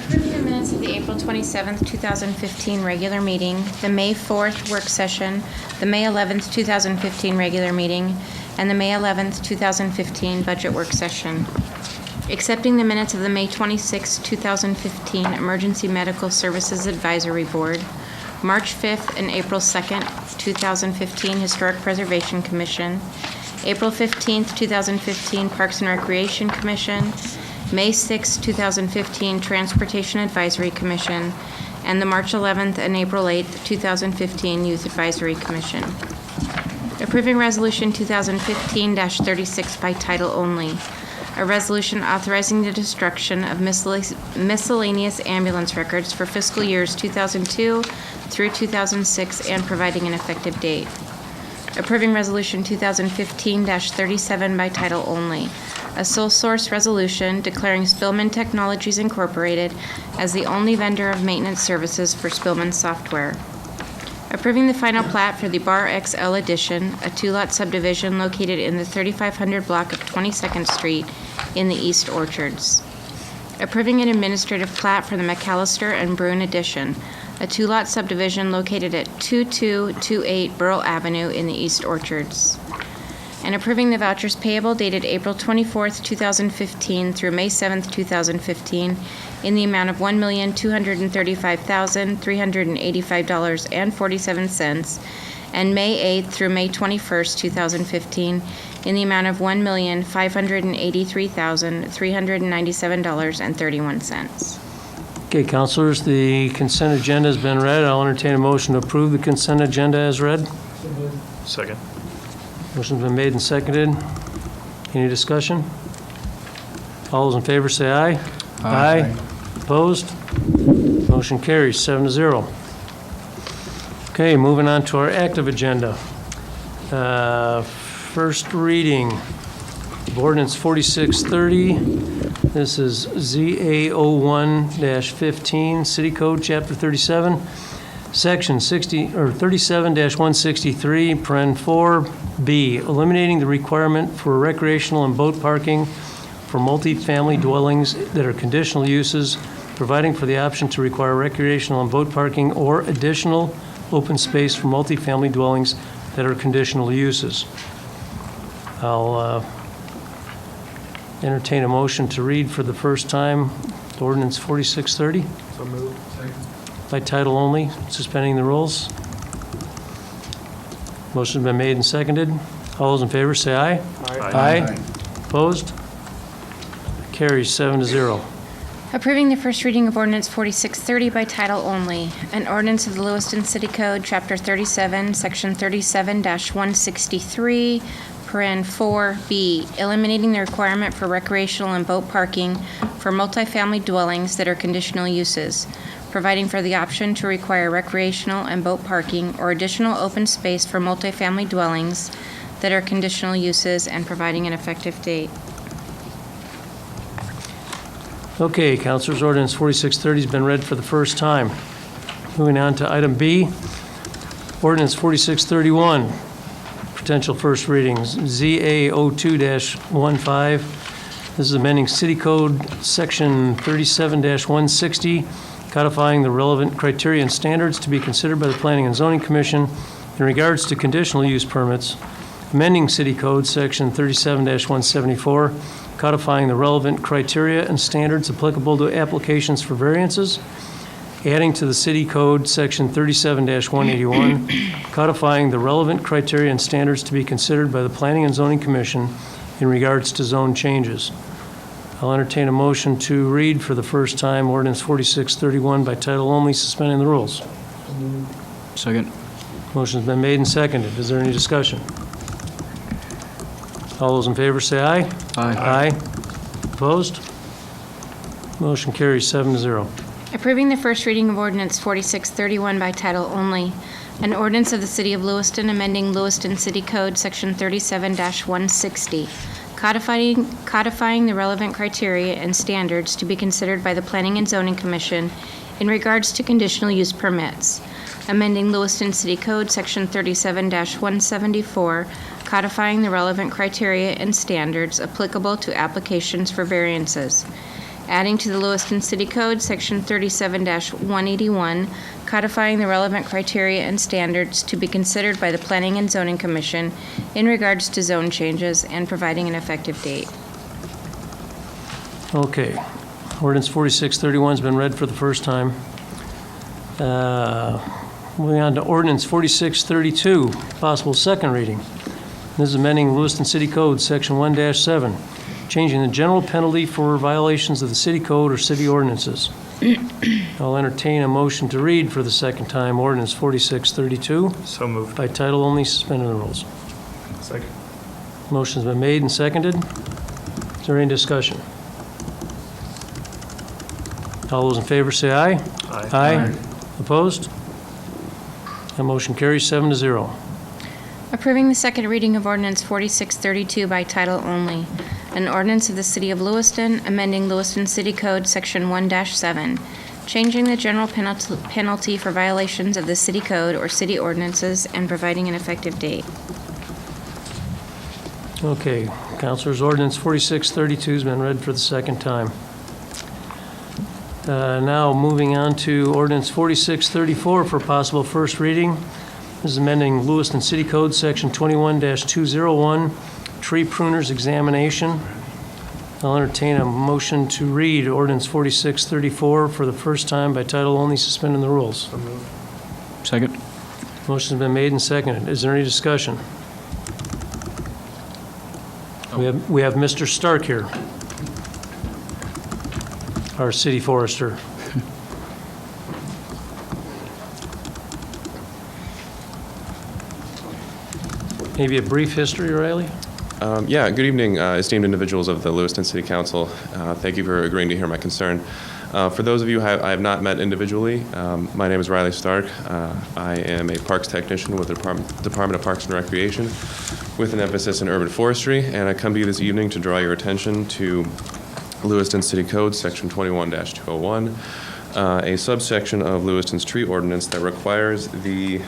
Approving the minutes of the April 27th, 2015 regular meeting, the May 4th work session, the May 11th, 2015 regular meeting, and the May 11th, 2015 budget work session. Accepting the minutes of the May 26, 2015 Emergency Medical Services Advisory Board, March 5th and April 2nd, 2015 Historic Preservation Commission, April 15th, 2015 Parks and Recreation Commission, May 6, 2015 Transportation Advisory Commission, and the March 11th and April 8th, 2015 Youth Advisory Commission. Approving Resolution 2015-36 by title only. A resolution authorizing the destruction of miscellaneous ambulance records for fiscal years 2002 through 2006 and providing an effective date. Approving Resolution 2015-37 by title only. A sole source resolution declaring Spillman Technologies Incorporated as the only vendor of maintenance services for Spillman software. Approving the final plat for the Bar XL Edition, a two-lot subdivision located in the 3500 block of 22nd Street in the East Orchards. Approving an administrative plat for the McAllister and Bruin Edition, a two-lot subdivision located at 2228 Burrell Avenue in the East Orchards. And approving the vouchers payable dated April 24th, 2015 through May 7th, 2015 in the amount of $1,235,385.47 and May 8th through May 21st, 2015 in the amount of $1,583,397.31. Okay, councilors, the consent agenda has been read. I'll entertain a motion to approve the consent agenda as read. Second. Motion's been made and seconded. Any discussion? All those in favor say aye. Aye. Opposed? Motion carries 7-0. Okay, moving on to our active agenda. First reading of Ordinance 4630. This is ZA01-15, City Code, Chapter 37, Section 37-163, Paren 4B, eliminating the requirement for recreational and boat parking for multifamily dwellings that are conditional uses, providing for the option to require recreational and boat parking or additional open space for multifamily dwellings that are conditional uses. I'll entertain a motion to read for the first time Ordinance 4630 So moved. by title only, suspending the rules. Motion's been made and seconded. All those in favor say aye. Aye. Opposed? Carries 7-0. Approving the first reading of Ordinance 4630 by title only, an ordinance of the Lewiston City Code, Chapter 37, Section 37-163, Paren 4B, eliminating the requirement for recreational and boat parking for multifamily dwellings that are conditional uses, providing for the option to require recreational and boat parking or additional open space for multifamily dwellings that are conditional uses, and providing an effective date. Okay, councilors, Ordinance 4630 has been read for the first time. Moving on to item B, Ordinance 4631, potential first readings, ZA02-15. This is amending City Code Section 37-160, codifying the relevant criteria and standards to be considered by the Planning and Zoning Commission in regards to conditional use permits, amending City Code Section 37-174, codifying the relevant criteria and standards applicable to applications for variances, adding to the City Code Section 37-181, codifying the relevant criteria and standards to be considered by the Planning and Zoning Commission in regards to zone changes. I'll entertain a motion to read for the first time Ordinance 4631 by title only, suspending the rules. Second. Motion's been made and seconded. Is there any discussion? All those in favor say aye. Aye. Opposed? Motion carries 7-0. Approving the first reading of Ordinance 4631 by title only, an ordinance of the City of Lewiston amending Lewiston City Code, Section 37-160, codifying the relevant criteria and standards to be considered by the Planning and Zoning Commission in regards to conditional use permits, amending Lewiston City Code, Section 37-174, codifying the relevant criteria and standards applicable to applications for variances, adding to the Lewiston City Code, Section 37-181, codifying the relevant criteria and standards to be considered by the Planning and Zoning Commission in regards to zone changes, and providing an effective date. Okay. Ordinance 4631 has been read for the first time. Moving on to Ordinance 4632, possible second reading. This is amending Lewiston City Code, Section 1-7, changing the general penalty for violations of the city code or city ordinances. I'll entertain a motion to read for the second time Ordinance 4632 So moved. by title only, suspending the rules. Second. Motion's been made and seconded. Is there any discussion? All those in favor say aye. Aye. Opposed? That motion carries 7-0. Approving the second reading of Ordinance 4632 by title only, an ordinance of the City of Lewiston amending Lewiston City Code, Section 1-7, changing the general penalty for violations of the city code or city ordinances, and providing an effective date. Okay, councilors, Ordinance 4632 has been read for the second time. Now, moving on to Ordinance 4634 for possible first reading. This is amending Lewiston City Code, Section 21-201, tree pruners examination. I'll entertain a motion to read Ordinance 4634 for the first time by title only, suspending the rules. Second. Motion's been made and seconded. Is there any discussion? We have Mr. Stark here, our city forester. Maybe a brief history, Riley? Yeah, good evening, esteemed individuals of the Lewiston City Council. Thank you for agreeing to hear my concern. For those of you I have not met individually, my name is Riley Stark. I am a parks technician with the Department of Parks and Recreation with an emphasis in urban forestry, and I come to you this evening to draw your attention to Lewiston City Code, Section 21-201, a subsection of Lewiston's tree ordinance that requires the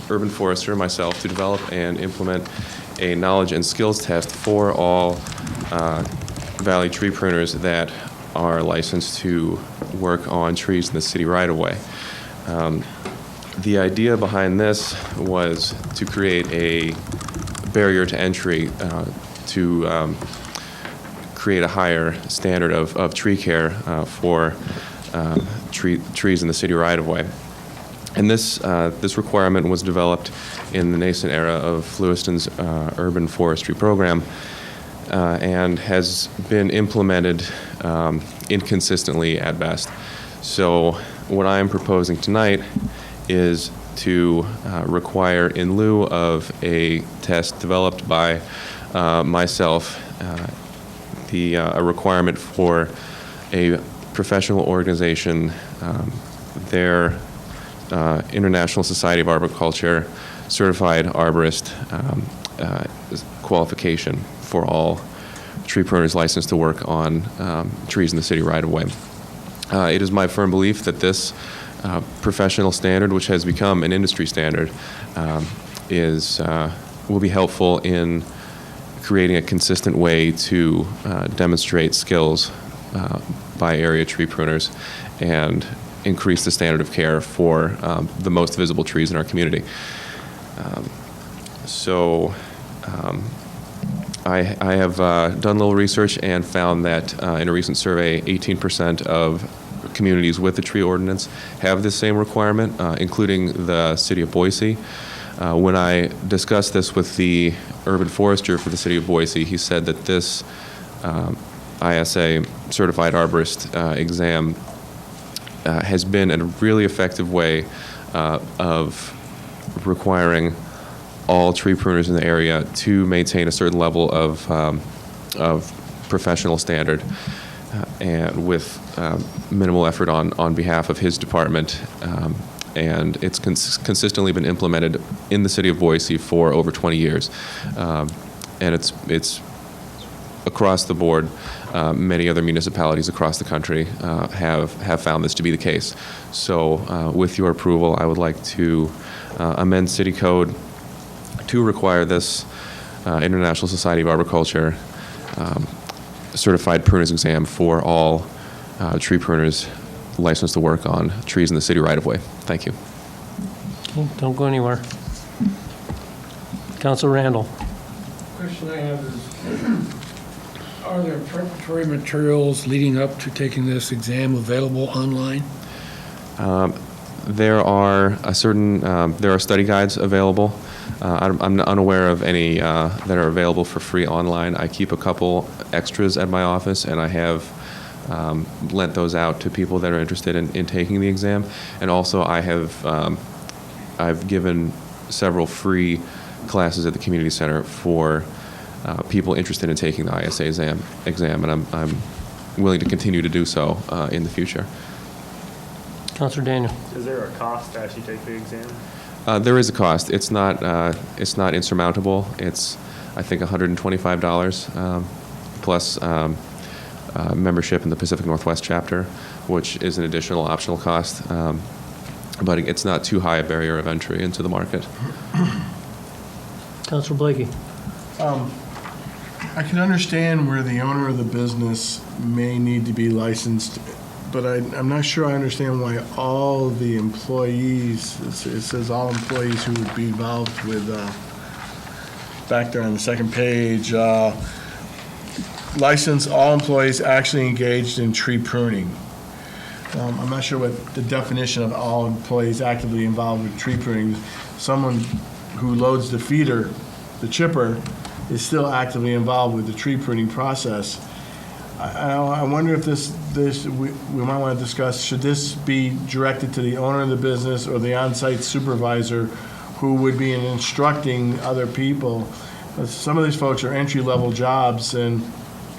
urban forester, myself, to develop and implement a knowledge and skills test for all valley tree pruners that are licensed to work on trees in the city right-of-way. The idea behind this was to create a barrier to entry to create a higher standard of tree care for trees in the city right-of-way. And this requirement was developed in the nascent era of Lewiston's urban forestry program and has been implemented inconsistently at best. So what I am proposing tonight is to require, in lieu of a test developed by myself, a requirement for a professional organization, their International Society of Arboriculture certified arborist qualification for all tree pruners licensed to work on trees in the city right-of-way. It is my firm belief that this professional standard, which has become an industry standard, will be helpful in creating a consistent way to demonstrate skills by area tree pruners and increase the standard of care for the most visible trees in our community. I have done a little research and found that in a recent survey, 18% of communities with the tree ordinance have this same requirement, including the city of Boise. When I discussed this with the urban forester for the city of Boise, he said that this ISA certified arborist exam has been a really effective way of requiring all tree pruners in the area to maintain a certain level of professional standard and with minimal effort on behalf of his department. And it's consistently been implemented in the city of Boise for over 20 years. And it's across the board. Many other municipalities across the country have found this to be the case. So with your approval, I would like to amend City Code to require this International Society of Arboriculture certified pruners exam for all tree pruners licensed to work on trees in the city right-of-way. Thank you. Okay, don't go anywhere. Councilor Randall. Question I have is, are there preparatory materials leading up to taking this exam available online? There are there are study guides available. I'm unaware of any that are available for free online. I keep a couple extras at my office, and I have lent those out to people that are interested in taking the exam. And also, I've given several free classes at the community center for people interested in taking the ISA exam, and I'm willing to continue to do so in the future. Councilor Daniel. Is there a cost to actually take the exam? There is a cost. It's not insurmountable. It's, I think, $125 plus membership in the Pacific Northwest chapter, which is an additional optional cost. But it's not too high a barrier of entry into the market. Councilor Blakey. I can understand where the owner of the business may need to be licensed, but I'm not sure I understand why all the employees, it says all employees who would be involved with, back there on the second page, license all employees actually engaged in tree pruning. I'm not sure what the definition of all employees actively involved with tree pruning. Someone who loads the feeder, the chipper, is still actively involved with the tree pruning process. I wonder if we might want to discuss, should this be directed to the owner of the business or the on-site supervisor who would be instructing other people. Some of these folks are entry-level jobs, and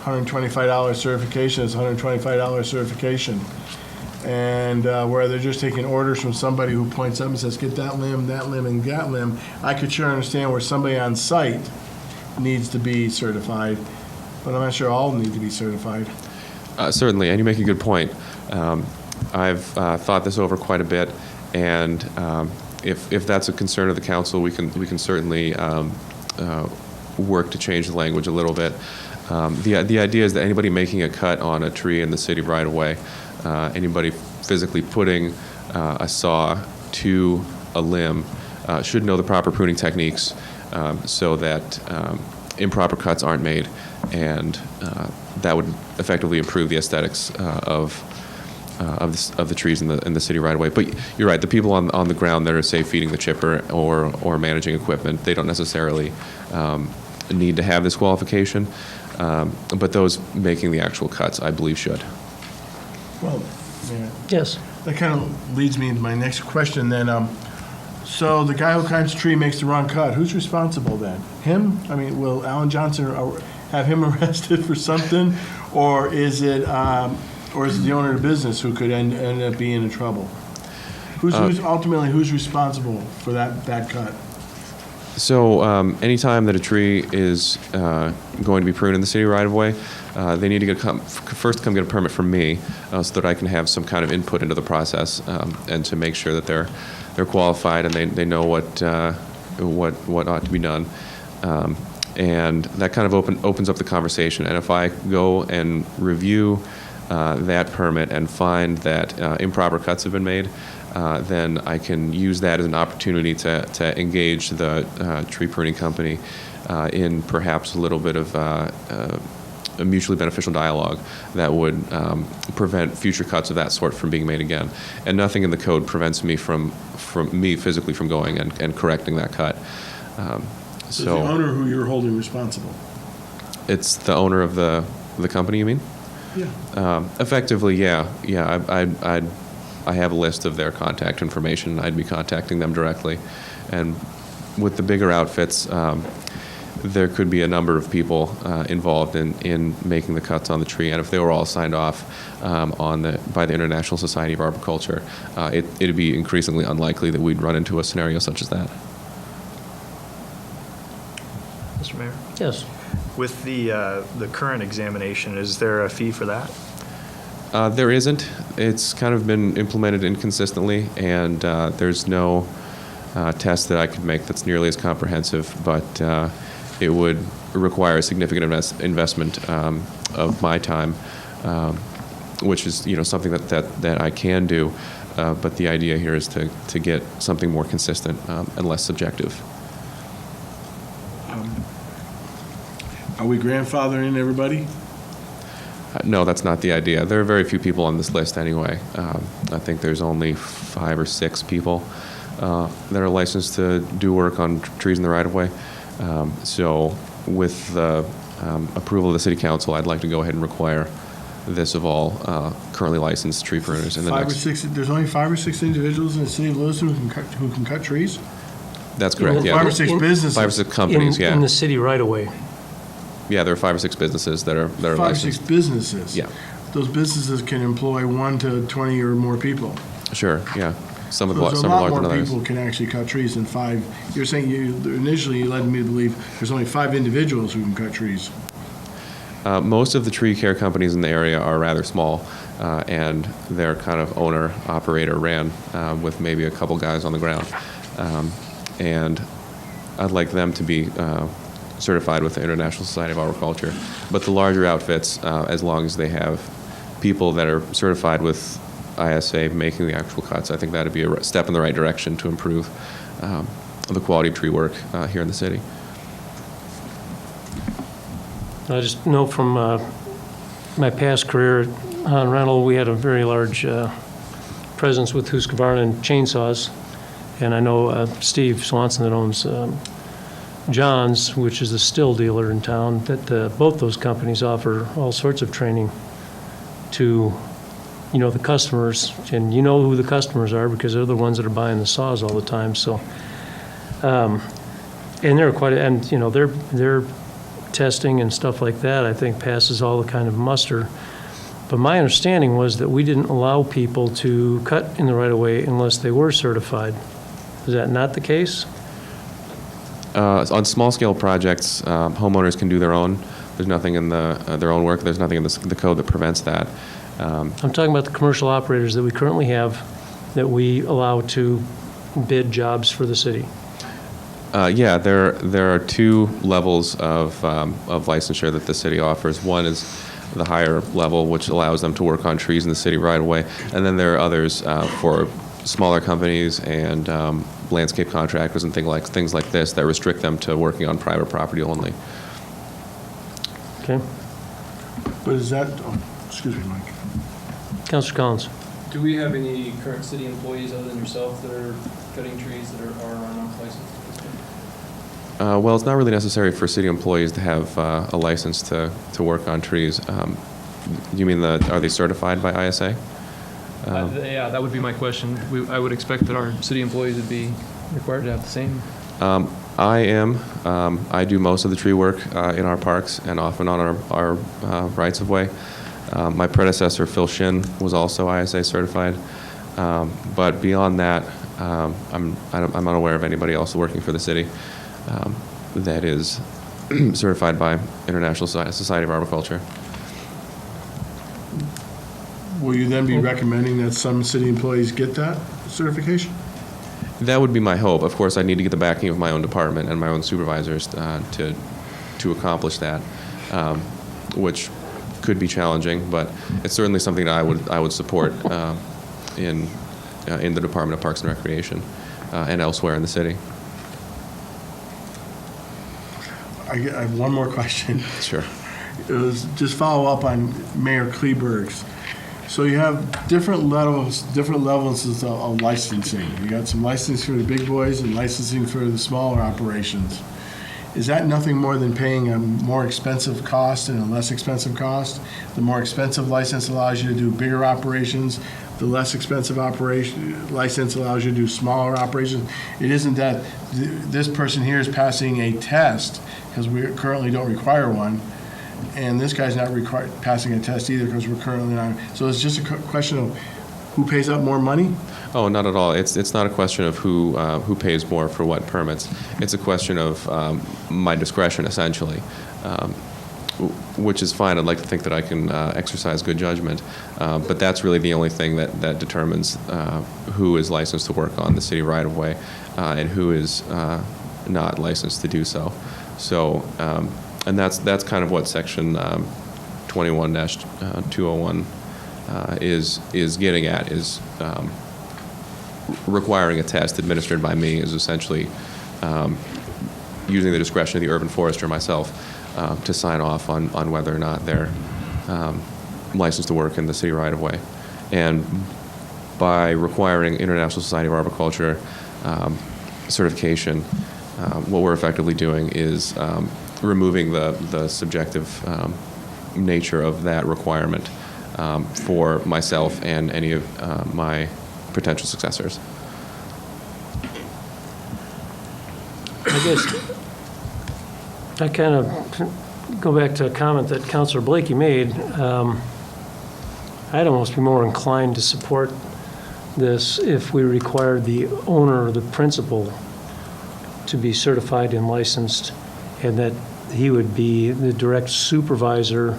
$125 certification is $125 certification. And where they're just taking orders from somebody who points up and says, get that limb, and that limb. I could sure understand where somebody on site needs to be certified, but I'm not sure all need to be certified. Certainly, and you make a good point. I've thought this over quite a bit, and if that's a concern of the council, we can certainly work to change the language a little bit. The idea is that anybody making a cut on a tree in the city right away, anybody physically putting a saw to a limb should know the proper pruning techniques so that improper cuts aren't made, and that would effectively improve the aesthetics of the trees in the city right away. But you're right, the people on the ground that are, say, feeding the chipper or managing equipment, they don't necessarily need to have this qualification, but those making the actual cuts, I believe, should. Well, yeah. Yes. That kind of leads me into my next question then. So the guy who climbs a tree makes the wrong cut. Who's responsible then? Him? I mean, will Alan Johnson have him arrested for something, or is it the owner of the business who could end up being in trouble? Who's ultimately who's responsible for that bad cut? So anytime that a tree is going to be pruned in the city right of way, they need to first come get a permit from me so that I can have some kind of input into the process and to make sure that they're qualified and they know what ought to be done. And that kind of opens up the conversation. And if I go and review that permit and find that improper cuts have been made, then I can use that as an opportunity to engage the tree pruning company in perhaps a little bit of a mutually beneficial dialogue that would prevent future cuts of that sort from being made again. And nothing in the code prevents me from me physically from going and correcting that cut. So the owner who you're holding responsible? It's the owner of the company, you mean? Yeah. Effectively, yeah. I have a list of their contact information. I'd be contacting them directly. And with the bigger outfits, there could be a number of people involved in making the cuts on the tree. And if they were all signed off by the International Society of Arboriculture, it'd be increasingly unlikely that we'd run into a scenario such as that. Mr. Mayor? Yes. With the current examination, is there a fee for that? There isn't. It's kind of been implemented inconsistently, and there's no test that I could make that's nearly as comprehensive, but it would require a significant investment of my time, which is something that I can do, but the idea here is to get something more consistent and less subjective. Are we grandfathering everybody? No, that's not the idea. There are very few people on this list anyway. I think there's only 5 or 6 people that are licensed to do work on trees in the right-of-way. So with the approval of the City Council, I'd like to go ahead and require this of all currently licensed tree pruners. In the There's only 5 or 6 individuals in the city of Lewiston who can cut trees? That's correct, yeah. 5 or 6 businesses? 5 or 6 companies, yeah. In the city right away. Yeah, there are 5 or 6 businesses that are 5 or licensed. 6 businesses? Yeah. Those businesses can employ 1 to 20 or more people? Sure, yeah. Some are So larger a than lot more others. people can actually cut trees than 5. You're saying initially you led me to believe there's only 5 individuals who can cut trees. Most of the tree care companies in the area are rather small, and they're kind of owner-operator ran with maybe a couple guys on the ground. And I'd like them to be certified with the International Society of Arboriculture. But the larger outfits, as long as they have people that are certified with ISA making the actual cuts, I think that would be a step in the right direction to improve the quality of tree work here in the city. I just know from my past career on rental, we had a very large presence with Husqvarna and chainsaws. And I know Steve Swanson that owns John's, which is a still dealer in town, that both those companies offer all sorts of training to, the customers. And you know who the customers are because they're the ones that are buying the saws all the time. So And they're quite, and, you know, their testing and stuff like that, I think, passes all the kind of muster. But my understanding was that we didn't allow people to cut in the right-of-way unless they were certified. Is that not the case? On small-scale projects, homeowners can do their own. There's nothing in their own work. There's nothing in the code that prevents that. I'm talking about the commercial operators that we currently have that we allow to bid jobs for the city. Yeah, there are two levels of licensure that the city offers. One is the higher level, which allows them to work on trees in the city right away, and then there are others for smaller companies and landscape contractors and things like this that restrict them to working on private property only. Okay. But is that, excuse me, Mike. Councilor Collins. Do we have any current city employees other than yourself that are cutting trees that are not licensed? Well, it's not really necessary for city employees to have a license to work on trees. You mean are they certified by ISA? Yeah, that would be my question. I would expect that our city employees would be required to have the same. I am. I do most of the tree work in our parks and often on our rights-of-way. My predecessor, Phil Shin, was also ISA certified. But beyond that, I'm unaware of anybody else working for the city that is certified by International Society of Arboriculture. Will you then be recommending that some city employees get that certification? That would be my hope. Of course, I need to get the backing of my own department and my own supervisors to accomplish that, which could be challenging, but it's certainly something that I would support in the Department of Parks and Recreation and elsewhere in the city. I have one more question. Sure. It was just follow up on Mayor Kleberg's. So you have different levels of licensing. You got some licensing for the big boys and licensing for the smaller operations. Is that nothing more than paying a more expensive cost and a less expensive cost? The more expensive license allows you to do bigger operations. The less expensive license allows you to do smaller operations. It isn't that this person here is passing a test, because we currently don't require one, and this guy's not passing a test either because we're currently not. So it's just a question of who pays up more money? Oh, not at all. It's not a question of who pays more for what permits. It's a question of my discretion, essentially, which is fine. I'd like to think that I can exercise good judgment, but that's really the only thing that determines who is licensed to work on the city right-of-way and who is not licensed to do so. So, and that's kind of what Section 21-201 is getting at, is requiring a test administered by me is essentially using the discretion of the urban forester myself to sign off on whether or not they're licensed to work in the city right-of-way. And by requiring International Society of Arboriculture certification, what we're effectively doing is removing the subjective nature of that requirement for myself and any of my potential successors. I guess I kind of go back to a comment that Councillor Blakey made. I'd almost be more inclined to support this if we required the owner or the principal to be certified and licensed, and that he would be the direct supervisor,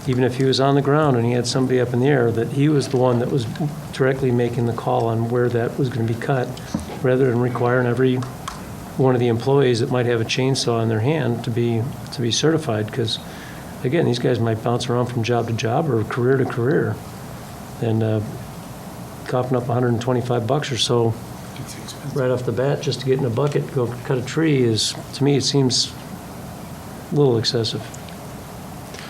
even if he was on the ground and he had somebody up in the air, that he was the one that was directly making the call on where that was going to be cut, rather than requiring every one of the employees that might have a chainsaw in their hand to be certified. Because, again, these guys might bounce around from job to job or career to career, and coughing up $125 or so right off the bat just to get in a bucket, go cut a tree is, to me, it seems a little excessive.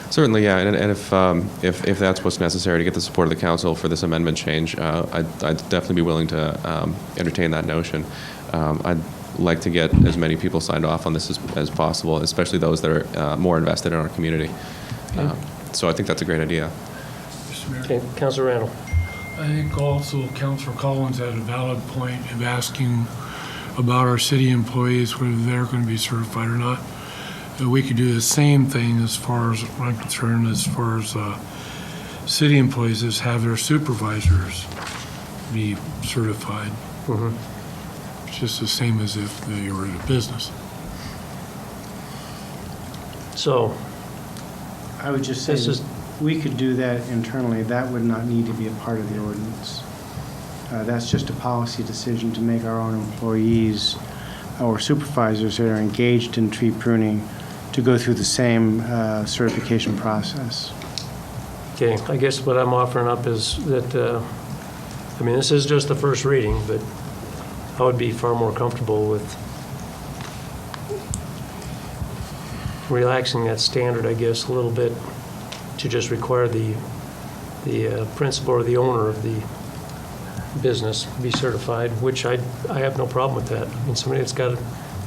Certainly, yeah, and if that's what's necessary to get the support of the council for this amendment change, I'd definitely be willing to entertain that notion. I'd like to get as many people signed off on this as possible, especially those that are more invested in our community. So I think that's a great idea. Okay, Councilor Randall. I think also Councilor Collins had a valid point of asking about our city employees, whether they're going to be certified or not. We could do the same thing as far as I'm concerned, as far as city employees, is have their supervisors be certified. It's just the same as if they were in a business. So, I would just say This is- that we could do that internally. That would not need to be a part of the ordinance. That's just a policy decision to make our own employees or supervisors that are engaged in tree pruning to go through the same certification process. okay, I guess what I'm offering up is that, I mean, this is just the first reading, but I would be far more comfortable with relaxing that standard, I guess, a little bit to just require the principal or the owner of the business be certified, which I have no problem with that. I mean, somebody that's got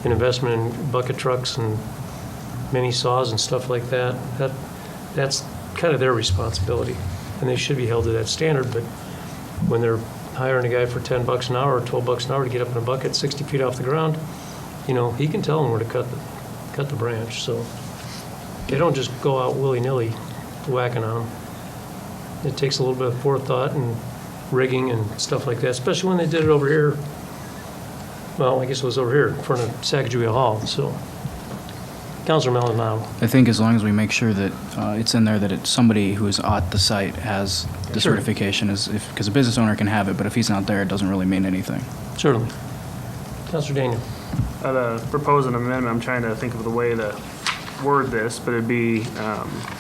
an investment in bucket trucks and mini saws and stuff like that, that's kind of their responsibility, and they should be held to that standard. But when they're hiring a guy for $10 an hour or $12 an hour to get up in a bucket 60 feet off the ground, you know, he can tell them where to cut the branch. So they don't just go out willy-nilly whacking on them. It takes a little bit of forethought and rigging and stuff like that, especially when they did it over here. Well, I guess it was over here in front of Sacagawea Hall. So, Councillor Maldonado. I think as long as we make sure that it's in there that it's somebody who is at the site has the Sure. certification, because a business owner can have it, but if he's not there, it doesn't really mean anything. Certainly. Councillor Daniel. I'd propose an amendment. I'm trying to think of the way to word this, but it'd be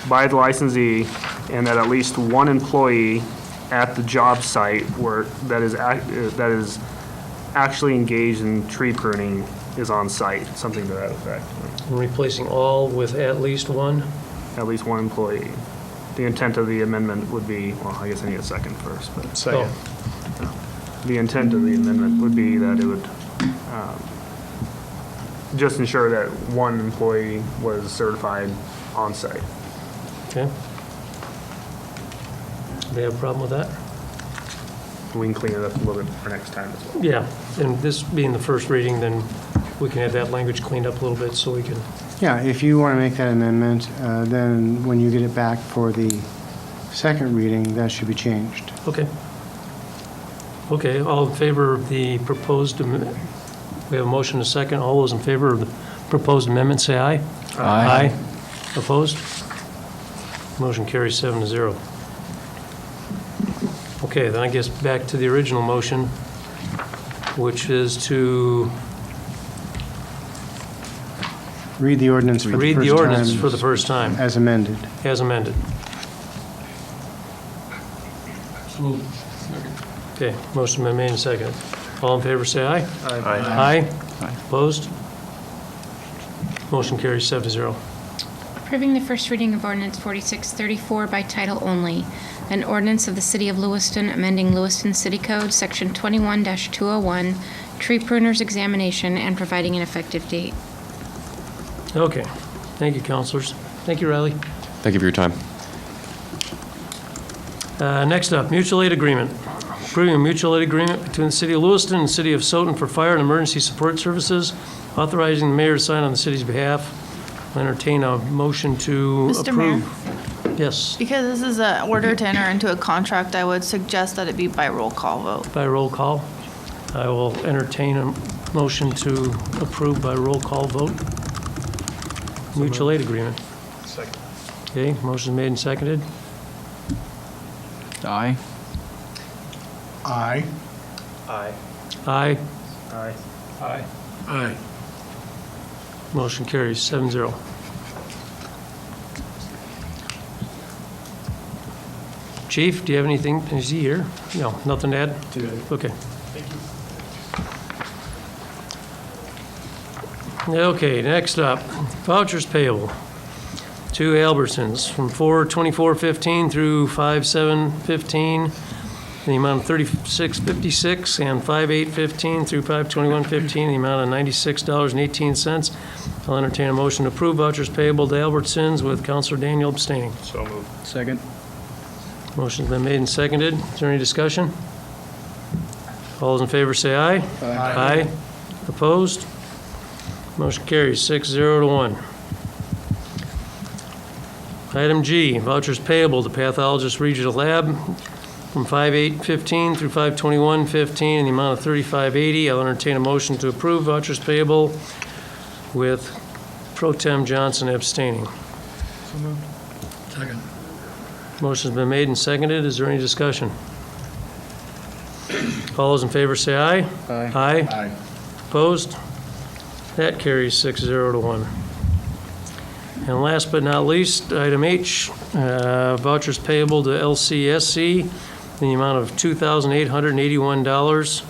by the licensee, and that at least one employee at the job site where that is actually engaged in tree pruning is on site, something to that effect. Replacing all with at least one? At least one employee. The intent of the amendment would be, well, I guess I need a second first, but. Second. The intent of the amendment would be that it would just ensure that one employee was certified on site. Okay. They have a problem with that? We can clean it up a little bit for next time as well. Yeah, and this being the first reading, then we can have that language cleaned up a little bit so we can, Yeah, if you want to make that amendment, then when you get it back for the second reading, that should be changed. okay. Okay, all in favor of the proposed, we have a motion and a second. All those in favor of the proposed amendment, say aye. Aye. Opposed? Motion carries 7-0. Okay, then I guess back to the original motion, which is to Read the ordinance for the first time. read the ordinance for the first time, As amended. as amended. Okay, motion been made and seconded. All in favor, say aye. Aye. Aye. Opposed? Motion carries 7-0. Approving the first reading of Ordinance 4634 by title only, an ordinance of the City of Lewiston amending Lewiston City Code, Section 21-201, tree pruners examination, and providing an effective date. Okay, thank you, councilors. Thank you, Riley. Thank you for your time. Next up, mutual aid agreement. Approving a mutual aid agreement between the City of Lewiston and the City of Stoughton for fire and emergency support services, authorizing the mayor to sign on the city's behalf. I'll entertain a motion to Mr. approve. Yes, Because this is an order to enter into a contract, I would suggest that it be by roll call vote. by roll call. I will entertain a motion to approve by roll call vote. Mutual aid agreement. Second. Okay, motion made and seconded. Aye. Aye. Aye. Aye. Aye. Aye. Aye. Motion carries 7-0. Chief, do you have anything? Is he here? No, nothing to add? Okay. Okay, next up, vouchers payable to Albertsons from 4/24/15 through 5/7/15, in the amount of $36.56, and 5/8/15 through 5/21/15, in the amount of $96.18. I'll entertain a motion to approve vouchers payable to Albertsons with Councillor Daniel abstaining. So moved. Second. Motion's been made and seconded. Is there any discussion? All those in favor say aye. Aye. Opposed? Motion carries 6-0 to 1. Item G, vouchers payable to Pathologist Regional Lab from 5/8/15 through 5/21/15 in the amount of $35.80. I'll entertain a motion to approve vouchers payable with Pro Tem Johnson abstaining. Second. Motion's been made and seconded. Is there any discussion? All those in favor say aye. Aye. Aye. Aye. Opposed? That carries 6-0 to 1. And last but not least, item H, vouchers payable to LCSC in the amount of $2,881,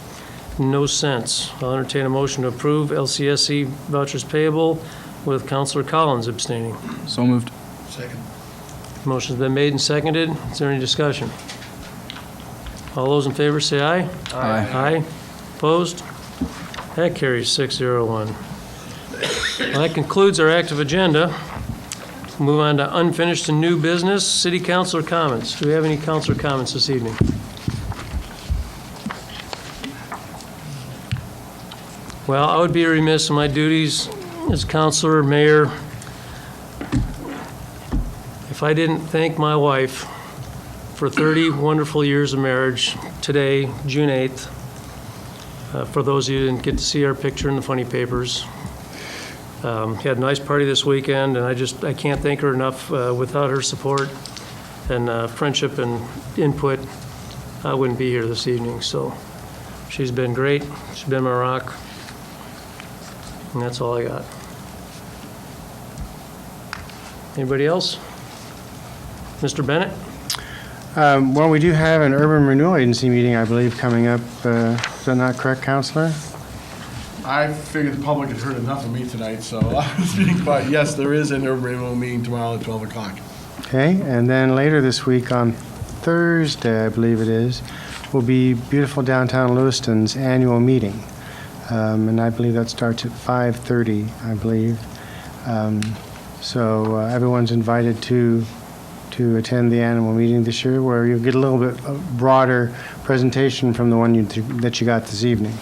no cents. I'll entertain a motion to approve LCSC vouchers payable with Councillor Collins abstaining. So moved. Second. Motion's been made and seconded. Is there any discussion? All those in favor say aye. Aye. Aye. Opposed? That carries 6-0 to 1. Well, that concludes our active agenda. Move on to unfinished and new business. City Councilor comments. Do we have any Councilor comments this evening? Well, I would be remiss in my duties as Councilor, Mayor, if I didn't thank my wife for 30 wonderful years of marriage today, June 8th. For those of you who didn't get to see our picture in the funny papers. Had a nice party this weekend, and I can't thank her enough. Without her support and friendship and input, I wouldn't be here this evening. So she's been great. She's been my rock. And that's all I got. Anybody else? Mr. Bennett? Well, we do have an Urban Renewal Agency meeting, I believe, coming up. Is that not correct, Councillor? I figured the public had heard enough of me tonight, so I was being quiet. Yes, there is an urban renewal meeting tomorrow at 12 o'clock. Okay, and then later this week on Thursday, I believe it is, will be beautiful downtown Lewiston's annual meeting. And I believe that starts at 5:30, I believe. So everyone's invited to attend the annual meeting this year, where you'll get a little bit broader presentation from the one that you got this evening.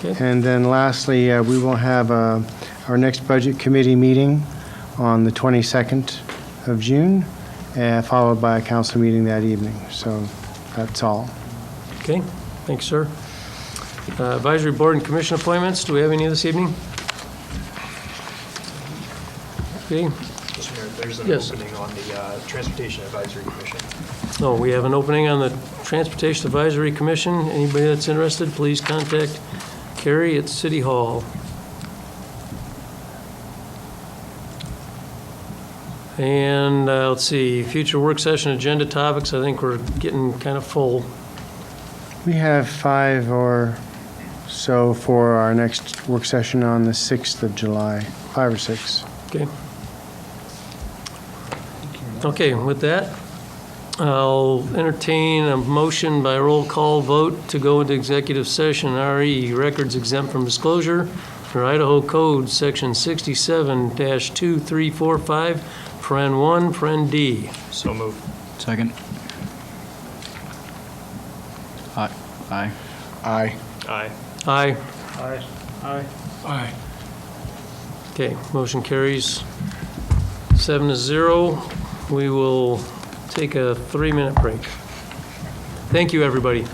Okay. And then lastly, we will have our next Budget Committee meeting on the 22nd of June, followed by a council meeting that evening. So that's all. Okay, thanks, sir. Advisory Board and Commission appointments, do we have any this evening? Okay. Mr. Mayor, there's an Yes. opening on the Transportation Advisory Commission. Oh, we have an opening on the Transportation Advisory Commission. Anybody that's interested, please contact Carrie at City Hall. And let's see, future work session agenda topics. I think we're getting kind of full. We have 5 or so for our next work session on the 6th of July, 5 or 6. Okay. Okay, with that, I'll entertain a motion by roll call vote to go into executive session, RE, records exempt from disclosure, for Idaho Code, Section 67-2345, paren 1, paren D. So moved. Second. Aye. Aye. Aye. Aye. Aye. Aye. Aye. Aye. Okay, motion carries 7-0. We will take a 3-minute break. Thank you, everybody.